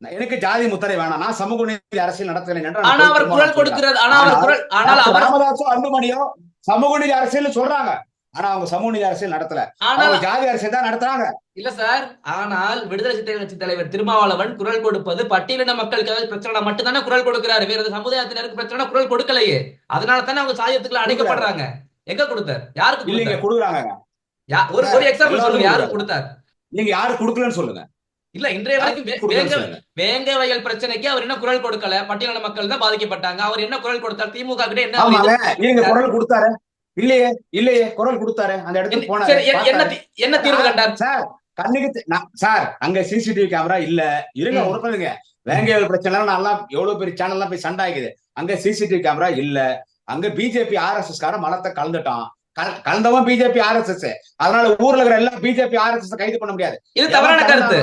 எனக்கு ஜாதி முத்திரை வேணாம், நான் சமூக நீதி அரசியல் நடத்துகிறேன் என்று ராமதாசோ அன்புமணியோ சமூக நீதி அரசியல் சொல்றாங்க. ஆனா அவங்க சமூக நீதி அரசியல் நடத்தல, அவங்க ஜாதி அரசியல் தான் நடத்துறாங்க. இல்ல சார், ஆனால் விடுதலை சிறுத்தைகள் கட்சி தலைவர் திருமாவளவன் குரல் கொடுப்பது பட்டியலின மக்களுக்கு பிரச்சனை மட்டும்தானே குரல் கொடுக்கிறாரு. வேற சமுதாயத்தினருக்கு பிரச்சனை குரல் கொடுக்கலையே. அதனால தானே அவங்க சாதியத்துக்குள்ள அடைக்கப்படுறாங்க. எங்க கொடுத்தார்? யாருக்கு இல்லைங்க கொடுக்குறாங்க? ஒரு எக்ஸாம்பிள் சொல்லுங்க, யாருக்கு கொடுத்தார்? நீங்க யாரு கொடுக்கலன்னு சொல்லுங்க. இல்ல, இன்றைய வரைக்கும் வேங்க வயல் பிரச்சனைக்கு அவர் என்ன குரல் கொடுக்கல. பட்டியலின மக்கள் தான் பாதிக்கப்பட்டாங்க. அவர் என்ன குரல் கொடுத்தார்? திமுக கிட்ட என்ன குரல் கொடுத்தாரு? இல்லையே இல்லையே குரல் கொடுத்தாரு. அந்த இடத்துக்கு போனாரு. என்ன தீர்வு கண்டார் சார்? கண்ணுக்கு சார் அங்க சிசிடிவி கேமரா இல்ல. இருங்க உறுப்பினருங்க, வேங்கையல் பிரச்சனை நல்லா எவ்வளவு பெரிய சேனல் எல்லாம் போய் சண்டை ஆகுது. அங்க சிசிடிவி கேமரா இல்ல. அங்க பிஜேபி RSS கார மலத்தை கலந்துட்டான். கலந்தவன் பிஜேபி RSS. அதனால ஊர்ல இருக்கிற எல்லாம் பிஜேபி RSS கைது பண்ண முடியாது. இது தவறான கருத்து.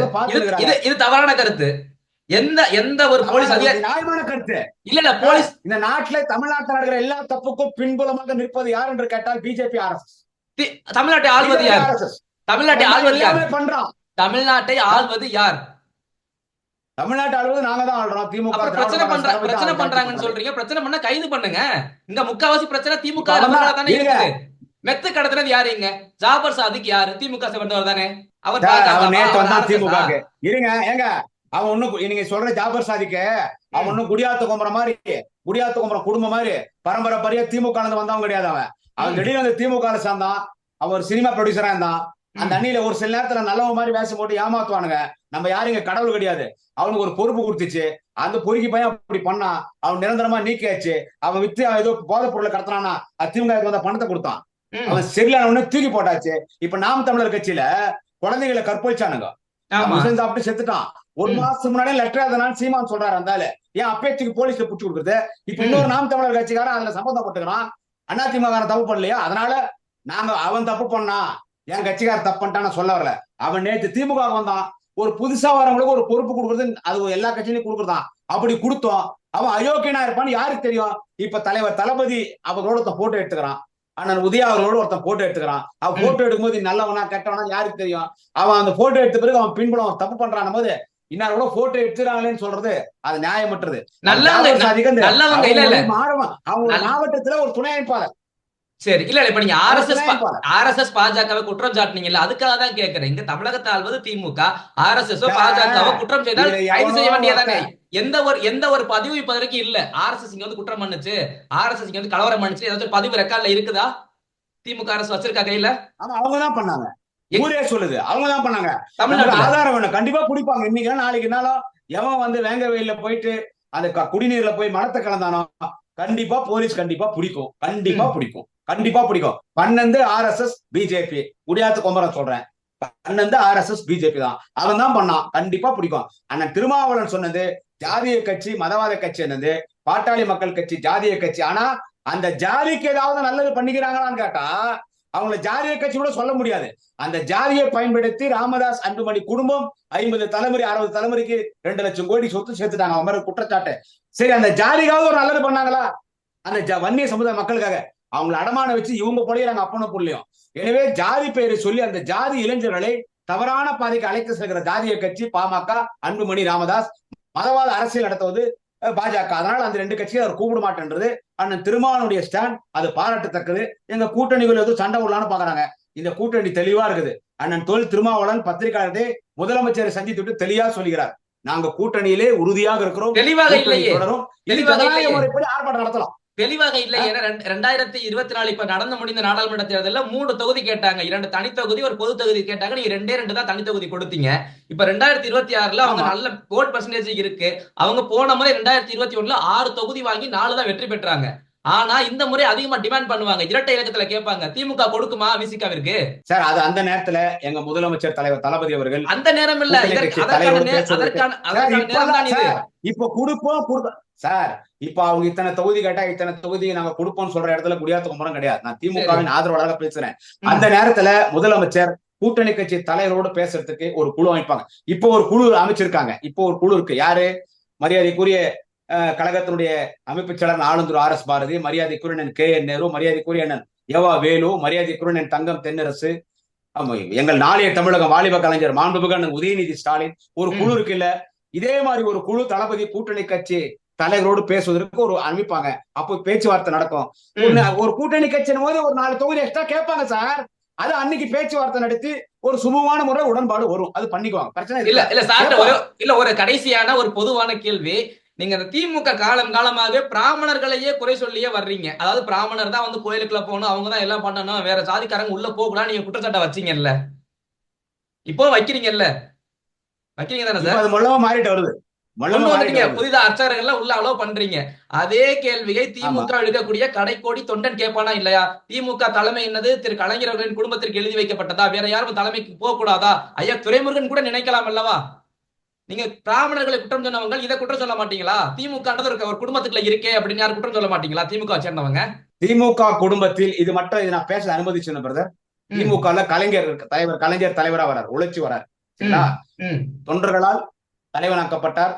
இது தவறான கருத்து. எந்த ஒரு போலீஸ் அதிகாரி நியாயமான கருத்து இல்ல. போலீஸ் இந்த நாட்டில தமிழ்நாட்டில் நடக்கிற எல்லா தப்புக்கும் பின்புலமாக நிற்பது யார் என்று கேட்டால் பிஜேபி RSS. தமிழ்நாட்டை ஆள்வது யார்? தமிழ்நாட்டை ஆள்வது யார்? பண்றான். தமிழ்நாட்டை ஆள்வது யார்? தமிழ்நாட்டை ஆள்வது நாங்க தான் ஆள்றோம். திமுக பிரச்சனை பண்றாங்கன்னு சொல்றீங்க. பிரச்சனை பண்ணா கைது பண்ணுங்க. இங்க முக்காவாசி பிரச்சனை திமுக தானே இருக்குது. மெத்து கடத்தினது யாரு? இங்க ஜாபர் சாதிக் யாரு? திமுக சேர்ந்தவர் தானே. அவர் நேத்து வந்தா திமுக. இருங்க ஏங்க, அவன் ஒண்ணும் நீங்க சொல்ற ஜாபர் சாதிக்க அவன் ஒண்ணும் குடியாத்த கும்புற மாதிரி, குடியாத்த கும்புற குடும்பம் மாதிரி பரம்பரை திமுக வந்தவன் கிடையாது. அவன் திடீர்னு அந்த திமுக சேர்ந்தான். அவன் சினிமா ப்ரொடியூசரா இருந்தான். அந்த அண்ணியில ஒரு சில நேரத்துல நல்லவ மாதிரி வேஷம் போட்டு ஏமாத்துவானுங்க. நம்ம யாரும் இங்க கடவுள் கிடையாது. அவனுக்கு ஒரு பொறுப்பு கொடுத்துச்சு. அந்த பொறுக்கி பையன் அப்படி பண்ணா, அவன் நிரந்தரமா நீக்கியாச்சு. அவன் வித்து ஏதோ போதைப் பொருளை கடத்தினானா திமுக வந்த பணத்தை கொடுத்தான். அவன் சரியான தூக்கி போட்டாச்சு. இப்ப நாம் தமிழர் கட்சியில குழந்தைகளை கற்பழிச்சானுங்க. சாப்பிட்டு செத்துட்டான். ஒரு மாசத்துக்கு முன்னாடி லெட்டர் எழுதினான்னு சீமான் சொல்றாரு. இருந்தால ஏன் அப்பேத்துக்கு போலீஸ்ல புடிச்சு கொடுக்குறது? இப்ப இன்னொரு நாம் தமிழர் கட்சிக்காரன் அதுல சம்பந்தப்பட்டுக்கிறான். அதிமுக தப்பு பண்ணலையா? அதனால நாங்க அவன் தப்பு பண்ணா என் கட்சிக்கார தப்பு பண்ணிட்டான்னு சொல்ல வரல. அவன் நேற்று திமுக வந்தான். ஒரு புதுசா வரவங்களுக்கு ஒரு பொறுப்பு கொடுக்குறது அது எல்லா கட்சியிலையும் கொடுக்குறதான். அப்படி கொடுத்தோம். அவன் அயோக்கியனா இருப்பான்னு யாருக்கு தெரியும்? இப்ப தலைவர் தளபதி அவரோட ஒருத்தன் போட்டோ எடுத்துக்கிறான். அண்ணன் உதயா அவரோட ஒருத்தன் போட்டோ எடுத்துக்கிறான். அவன் போட்டோ எடுக்கும்போது நல்லவனா கெட்டவனா யாருக்கு தெரியும்? அவன் அந்த போட்டோ எடுத்த பிறகு அவன் பின்புலம் தப்பு பண்றான் போது இன்னாரோட போட்டோ எடுத்துறாங்களேன்னு சொல்றது அது நியாயமற்றது. அவங்க மாவட்டத்துல ஒரு துணை அமைப்பாளர். சரி, இல்ல இப்ப நீங்க RSS பாஜகவை குற்றம் சாட்டினீங்கல்ல, அதுக்காக தான் கேட்கிறேன். இங்க தமிழகத்தை ஆள்வது திமுக. RSS பாஜகவை குற்றம் செய்தால் கைது செய்ய வேண்டியதானே? எந்த ஒரு பதிவு இப்ப வரைக்கும் இல்ல. RSS இங்க வந்து குற்றம் பண்ணுச்சு, RSS இங்க வந்து கலவரம் பண்ணுச்சு, ஏதாச்சும் பதிவு ரெக்கார்ட்ல இருக்குதா? திமுக அரசு வச்சிருக்கா கையில? ஆமா, அவங்கதான் பண்ணாங்க. ஊரே சொல்லுது அவங்கதான் பண்ணாங்க. தமிழ்நாட்டுல ஆதாரம் வேணும், கண்டிப்பா பிடிப்பாங்க. இன்னைக்கு நாளைக்குனாலும் எவன் வந்து வேங்க வெயில போயிட்டு அந்த குடிநீர்ல போய் மனத்தை கலந்தானோ கண்டிப்பா போலீஸ் கண்டிப்பா பிடிக்கும். கண்டிப்பா பிடிக்கும். கண்டிப்பா பிடிக்கும். 12 RSS பிஜேபி குடியாத்து கொம்பரம் சொல்றேன். 12 RSS பிஜேபி தான். அவன் தான் பண்ணான். கண்டிப்பா பிடிக்கும். அண்ணன் திருமாவளவன் சொன்னது ஜாதிய கட்சி மதவாத கட்சி என்னது, பாட்டாளி மக்கள் கட்சி ஜாதிய கட்சி. ஆனா அந்த ஜாதிக்கு ஏதாவது நல்லது பண்ணிக்கிறாங்களான்னு கேட்டா அவங்கள ஜாதிய கட்சி கூட சொல்ல முடியாது. அந்த ஜாதியை பயன்படுத்தி ராமதாஸ் அன்புமணி குடும்பம் 50 தலைமுறை 60 தலைமுறைக்கு 2 லட்சம் கோடி சொத்து சேர்த்துட்டாங்க. அவங்க மேல குற்றச்சாட்டு. சரி, அந்த ஜாதிக்காவது ஒரு நல்லது பண்ணாங்களா? அந்த வன்னிய சமுதாய மக்களுக்காக அவங்களை அடமான வச்சு இவங்க பொழியறாங்க அப்பன புள்ளியும். எனவே ஜாதி பெயரை சொல்லி அந்த ஜாதி இளைஞர்களை தவறான பாதைக்கு அழைத்து செல்கிற ஜாதிய கட்சி பாமக, அன்புமணி ராமதாஸ். மதவாத அரசியல் நடத்துவது பாஜக. அதனால அந்த 2 கட்சியை அவர் கூப்பிட மாட்டேன்றது அண்ணன் திருமாவளவனுடைய ஸ்டாண்ட். அது பாராட்டத்தக்கது. எங்க கூட்டணிகள் எதுவும் சண்டை விடலான்னு பாக்குறாங்க. இந்த கூட்டணி தெளிவா இருக்குது. அண்ணன் தொல் திருமாவளவன் பத்திரிகையாளரை முதலமைச்சரை சந்தித்து விட்டு தெளிவா சொல்கிறார், நாங்க கூட்டணியிலே உறுதியாக இருக்கிறோம், தெளிவாக இல்லையே, தொடரும், ஆர்ப்பாட்டம் நடத்தலாம். தெளிவாக இல்லை. 2024 இப்ப நடந்து முடிந்த நாடாளுமன்ற தேர்தலில் 3 தொகுதி கேட்டாங்க. 2 தனி தொகுதி, ஒரு பொது தொகுதி கேட்டாங்க. நீங்க 2 தான் தனி தொகுதி கொடுத்தீங்க. இப்ப 2026ல அவங்க நல்ல ஓட் பர்சன்டேஜ் இருக்கு. அவங்க போன முறை 2021ல 6 தொகுதி வாங்கி 4 தான் வெற்றி பெற்றாங்க. ஆனா இந்த முறை அதிகமா டிமாண்ட் பண்ணுவாங்க, இரட்டை இலக்கத்துல கேட்பாங்க. திமுக கொடுக்குமா விசிகாவிற்கு? சார் அது அந்த நேரத்துல எங்க முதலமைச்சர் தலைவர் தளபதி அவர்கள் அந்த நேரம் இல்ல, இப்ப கொடுப்போம் சார். இப்ப அவங்க இத்தனை தொகுதி கேட்டா இத்தனை தொகுதி நாங்க கொடுப்போம்னு சொல்ற இடத்துல குடியாத்த கும்பரம் கிடையாது. நான் திமுகவின் ஆதரவாளராக பேசுறேன். அந்த நேரத்துல முதலமைச்சர் கூட்டணி கட்சி தலைவரோடு பேசுறதுக்கு ஒரு குழு அமைப்பாங்க. இப்போ ஒரு குழு அமைச்சிருக்காங்க. இப்போ ஒரு குழு இருக்கு. யாரு? மரியாதைக்குரிய கழகத்தினுடைய அமைப்பு செயலர் ஆளுந்தூர் RS பாரதி, மரியாதைக்குரிய KN நேரு, மரியாதைக்குரிய எவா வேலு, மரியாதைக்குரிய தங்கம் தென்னரசு, எங்கள் நாளைய தமிழக வாலிப கலைஞர் மாண்புமிகு உதயநிதி ஸ்டாலின் ஒரு குழு இருக்கு இல்ல, இதே மாதிரி ஒரு குழு தளபதி கூட்டணி கட்சி தலைவரோடு பேசுவதற்கு ஒரு அமைப்பாங்க. அப்போ பேச்சுவார்த்தை நடக்கும். ஒரு கூட்டணி கட்சியின் போது ஒரு 4 தொகுதி எக்ஸ்ட்ரா கேட்பாங்க சார். அது அன்னைக்கு பேச்சுவார்த்தை நடத்தி ஒரு சுமூகமான முறை உடன்பாடு வரும். அது பண்ணிக்குவாங்க, பிரச்சனை இல்ல சார். ஒரு கடைசியான ஒரு பொதுவான கேள்வி. நீங்க திமுக காலமாக பிராமணர்களையே குறை சொல்லியே வர்றீங்க. அதாவது பிராமணர் தான் வந்து கோயிலுக்குள்ள போகணும், அவங்க தான் எல்லாம் பண்ணணும், வேற சாதிக்காரங்க உள்ள போகலாம் நீங்க குற்றச்சாட்டை வச்சீங்கல்ல, இப்போ வைக்கிறீங்கல்ல, வைக்கிறீங்க தானே சார்? அது மொல்லமா மாறிட்டு வருது. புதிதா அர்ச்சகர்கள் உள்ள அலோவ் பண்றீங்க. அதே கேள்வியை திமுக எடுக்கக்கூடிய கடைக்கோடி தொண்டன் கேட்பானா இல்லையா? திமுக தலைமை என்னது திரு கலைஞர் அவர்களின் குடும்பத்திற்கு எழுதி வைக்கப்பட்டதா? வேற யாரும் தலைமைக்கு போக கூடாதா? ஐயா துரைமுருகன் கூட நினைக்கலாம் அல்லவா? நீங்க பிராமணர்களை குற்றம் சொன்னவங்க இதை குற்றம் சொல்ல மாட்டீங்களா? திமுக ஒரு குடும்பத்துக்குள்ள இருக்கே அப்படின்னு யாரும் குற்றம் சொல்ல மாட்டீங்களா? திமுக சேர்ந்தவங்க திமுக குடும்பத்தில் இது மட்டும் இது நான் பேச அனுமதிச்சேன் பிரதர். திமுக கலைஞர் தலைவரா வரார், உழைச்சி வரார். தொண்டர்களால் தலைவனாக்கப்பட்டார்,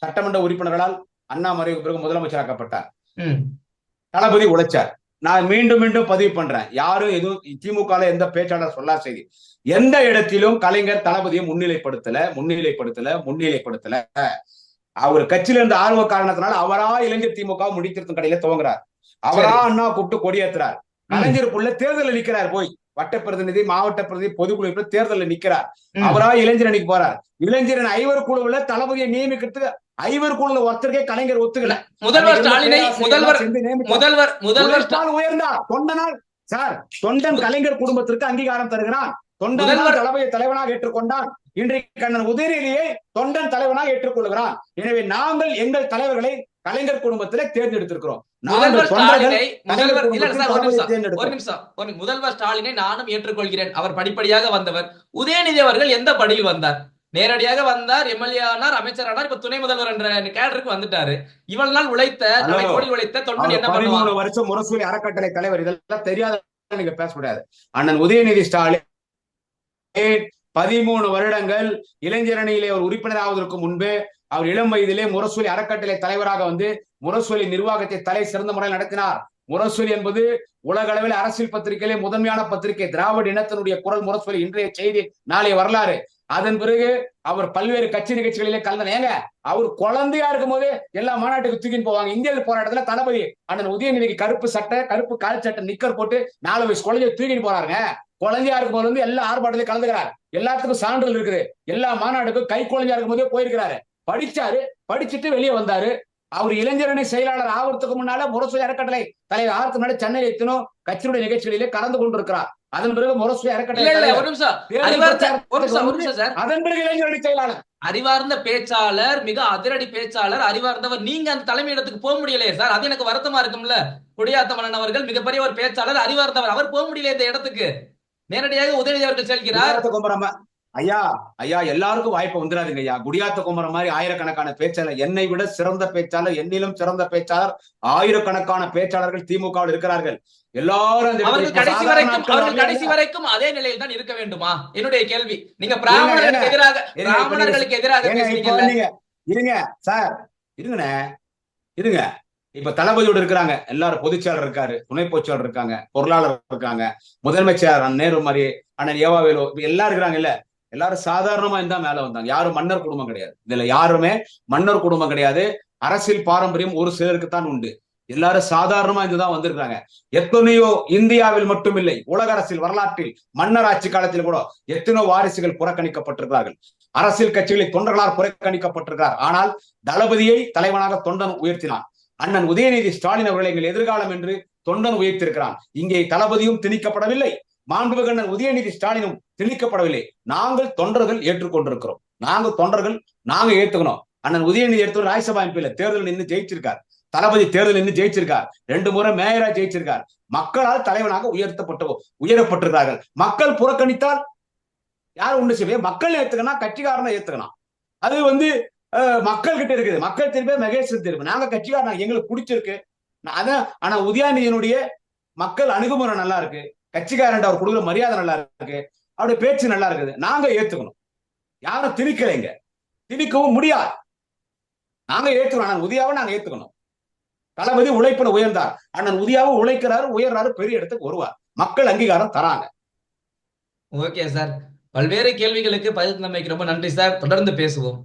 சட்டமன்ற உறுப்பினர்களால் அண்ணா மறைவுக்கு பிறகு முதலமைச்சராக்கப்பட்டார். தளபதி உழைச்சார். நான் மீண்டும் பதிவு பண்றேன், யாரும் எதுவும் திமுக எந்த பேச்சாளர் சொல்லா செய்தி, எந்த இடத்திலும் கலைஞர் தளபதியை முன்னிலைப்படுத்தல. அவர் கட்சியில இருந்த ஆர்வ காரணத்தினால அவரா இளைஞர் திமுக முடித்திருத்தும் கடையில துவங்குறார். அவரா அண்ணா கூப்பிட்டு கொடியேற்றுறார். கலைஞருக்குள்ள தேர்தலில் நிக்கிறார், போய் வட்ட பிரதிநிதி, மாவட்ட பிரதிநிதி, பொதுக்குழு தேர்தலில் நிக்கிறார். அவரா இளைஞர் அணிக்கு போறார். இளைஞரின் 5 குழுவுல தளபதியை நியமிக்கிறதுக்கு 5 குழுல ஒருத்தருக்கே கலைஞர் ஒத்துக்கல. முதல்வர் ஸ்டாலினை முதல்வர் உயர்ந்தார். தொண்டன் கலைஞர் குடும்பத்திற்கு அங்கீகாரம் தருகிறான். தொண்டன் தளபதியை தலைவனாக ஏற்றுக்கொண்டான். இன்றைக்கு கண்ணன் உதயநிதியை தொண்டன் தலைவனாக ஏற்றுக்கொள்கிறான். எனவே நாங்கள் எங்கள் தலைவர்களை கலைஞர் முதல்வர் ஸ்டாலினை நானும் ஏற்றுக்கொள்கிறேன். அவர் படிப்படியாக வந்தவர். உதயநிதி அவர்கள் எந்த படியில் வந்தார்? நேரடியாக வந்தார், எம்எல்ஏ ஆனார், அமைச்சர் ஆனார், இப்ப துணை முதல்வர் என்ற கேடருக்கு வந்துட்டாரு. இவ்வளவு நாள் உழைத்த தொண்டன் என்ன பண்ணுவாங்க? 13 வருஷம் முரசொலி அறக்கட்டளை தலைவர். இதெல்லாம் தெரியாத நீங்க பேசக்கூடாது. அண்ணன் உதயநிதி ஸ்டாலின் 13 வருடங்கள் இளைஞர் அணியிலே ஒரு உறுப்பினர் ஆவதற்கு முன்பே அவர் இளம் வயதிலே முரசொலி அறக்கட்டளை தலைவராக வந்து முரசொலி நிர்வாகத்தை தலை சிறந்த முறையில் நடத்தினார். முரசொலி என்பது உலக அளவில் அரசியல் பத்திரிகையிலே முதன்மையான பத்திரிகை. திராவிட இனத்தினுடைய குரல் முரசொலி, இன்றைய செய்தி, நாளைய வரலாறு. அதன் பிறகு அவர் பல்வேறு கட்சி நிகழ்ச்சிகளிலே கலந்தன. அவர் குழந்தையா இருக்கும் போதே எல்லா மாநாட்டுக்கு தூக்கின்னு போவாங்க. இந்திய போராட்டத்துல தளபதி அண்ணன் உதயநிதிக்கு கருப்பு சட்டை, கருப்பு கால் சட்டை, நிக்கர் போட்டு 4 வயசு குழந்தைய தூக்கின்னு போறாருங்க. குழந்தையா இருக்கும் போது எல்லா ஆர்ப்பாட்டத்திலும் கலந்துக்கிறார். எல்லாத்துக்கும் சான்றிதழ் இருக்குது. எல்லா மாநாட்டுக்கும் கை குழந்தையா இருக்கும் போதே போயிருக்கிறாரு. படிச்சாரு, படிச்சுட்டு வெளியே வந்தாரு. அவர் இளைஞரணி செயலாளர் ஆவறதுக்கு முன்னால முரசொலி அறக்கட்டளை தலைவர் ஆவறதுக்கு முன்னாடி சென்னையில் எத்தனோ கட்சியுடைய நிகழ்ச்சிகளிலே கலந்து கொண்டிருக்கிறார். அதன் பிறகு முரசொலி அறக்கட்டளை அதன் பிறகு இளைஞரணி செயலாளர், அறிவார்ந்த பேச்சாளர், மிக அதிரடி பேச்சாளர், அறிவார்ந்தவர். நீங்க அந்த தலைமையிடத்துக்கு போக முடியலையே சார். அது எனக்கு வருத்தமா இருக்கும்ல. குடியாத்தமன்னன் அவர்கள் மிகப்பெரிய ஒரு பேச்சாளர், அறிவார்ந்தவர். அவர் போக முடியல இந்த இடத்துக்கு. நேரடியாக உதயநிதி அவர்கள் செல்கிறார். ஐயா எல்லாருக்கும் வாய்ப்பு வந்துடாதுங்க ஐயா. குடியாத்த குமரன் மாதிரி ஆயிரக்கணக்கான பேச்சாளர், என்னை விட சிறந்த பேச்சாளர், என்னிலும் சிறந்த பேச்சாளர், ஆயிரக்கணக்கான பேச்சாளர்கள் திமுகவில் இருக்கிறார்கள். எல்லாரும் கடைசி வரைக்கும் அதே நிலையில் தான் இருக்க வேண்டுமா? என்னுடைய கேள்வி. நீங்க பிராமணர்களுக்கு எதிராக இருங்க சார், இருங்க. இப்ப தளபதியோடு இருக்கிறாங்க எல்லாரும். பொதுச்செயலர் இருக்காரு, துணை பொதுச்செயலர் இருக்காங்க, பொருளாளர் இருக்காங்க, முதன்மை செயலர் நேரு மாதிரி, அண்ணன் ஏவா வேலு, எல்லாரும் இருக்கிறாங்க இல்ல. எல்லாரும் சாதாரணமா இருந்தா மேல வந்தாங்க. யாரும் மன்னர் குடும்பம் கிடையாது. இதுல யாருமே மன்னர் குடும்பம் கிடையாது. அரசியல் பாரம்பரியம் ஒரு சிலருக்கு தான் உண்டு. எல்லாரும் சாதாரணமா இருந்துதான் வந்திருக்காங்க. எத்தனையோ இந்தியாவில் மட்டும் இல்லை, உலக அரசியல் வரலாற்றில் மன்னர் ஆட்சி காலத்தில் கூட எத்தனையோ வாரிசுகள் புறக்கணிக்கப்பட்டிருக்கிறார்கள். அரசியல் கட்சிகளை தொண்டர்களால் புறக்கணிக்கப்பட்டிருக்கிறார். ஆனால் தளபதியை தலைவனாக தொண்டன் உயர்த்தினான். அண்ணன் உதயநிதி ஸ்டாலின் அவர்களை எங்கள் எதிர்காலம் என்று தொண்டன் உயர்த்திருக்கிறான். இங்கே தளபதியும் திணிக்கப்படவில்லை, மாண்புமிகு அண்ணன் உதயநிதி ஸ்டாலினும் திணிக்கப்படவில்லை. நாங்கள் தொண்டர்கள் ஏற்றுக்கொண்டிருக்கிறோம். நாங்க ஏத்துக்கணும். அண்ணன் உதயநிதி எடுத்து ராஜ்யசபா எம்பியில தேர்தல் நின்று ஜெயிச்சிருக்கார். தளபதி தேர்தல் நின்று ஜெயிச்சிருக்கார். 2 முறை மேயரா ஜெயிச்சிருக்கார். மக்களால் தலைவனாக உயரப்பட்டிருக்கிறார்கள். மக்கள் புறக்கணித்தால் யாரும் ஒண்ணு செய்ய, மக்கள் ஏத்துக்கணும், கட்சிக்காரனை ஏத்துக்கணும். அது மக்கள் கிட்ட இருக்குது. மக்கள் திருப்பி மகேஷ் திருப்பி நாங்க கட்சிக்காரன், எங்களுக்கு பிடிச்சிருக்கு. அதான் ஆனா உதயநிதியினுடைய மக்கள் அணுகுமுறை நல்லா இருக்கு, கட்சிக்காரன் அவர் கொடுக்குற மரியாதை நல்லா இருக்கு, அவருடைய பேச்சு நல்லா இருக்குது. நாங்க ஏத்துக்கணும். யாரும் திணிக்கலைங்க, திணிக்கவும் முடியாது. நாங்க ஏத்துக்கணும். அண்ணன் உதயாவை நாங்க ஏத்துக்கணும். தளபதி உழைப்புல உயர்ந்தார். அண்ணன் உதயாவும் உழைக்கிறாரு, உயர்றாரு, பெரிய இடத்துக்கு வருவார். மக்கள் அங்கீகாரம் தராங்க. Okay sir. பல்வேறு கேள்விகளுக்கு பதில் தந்தமைக்கு ரொம்ப நன்றி சார். தொடர்ந்து பேசுவோம்.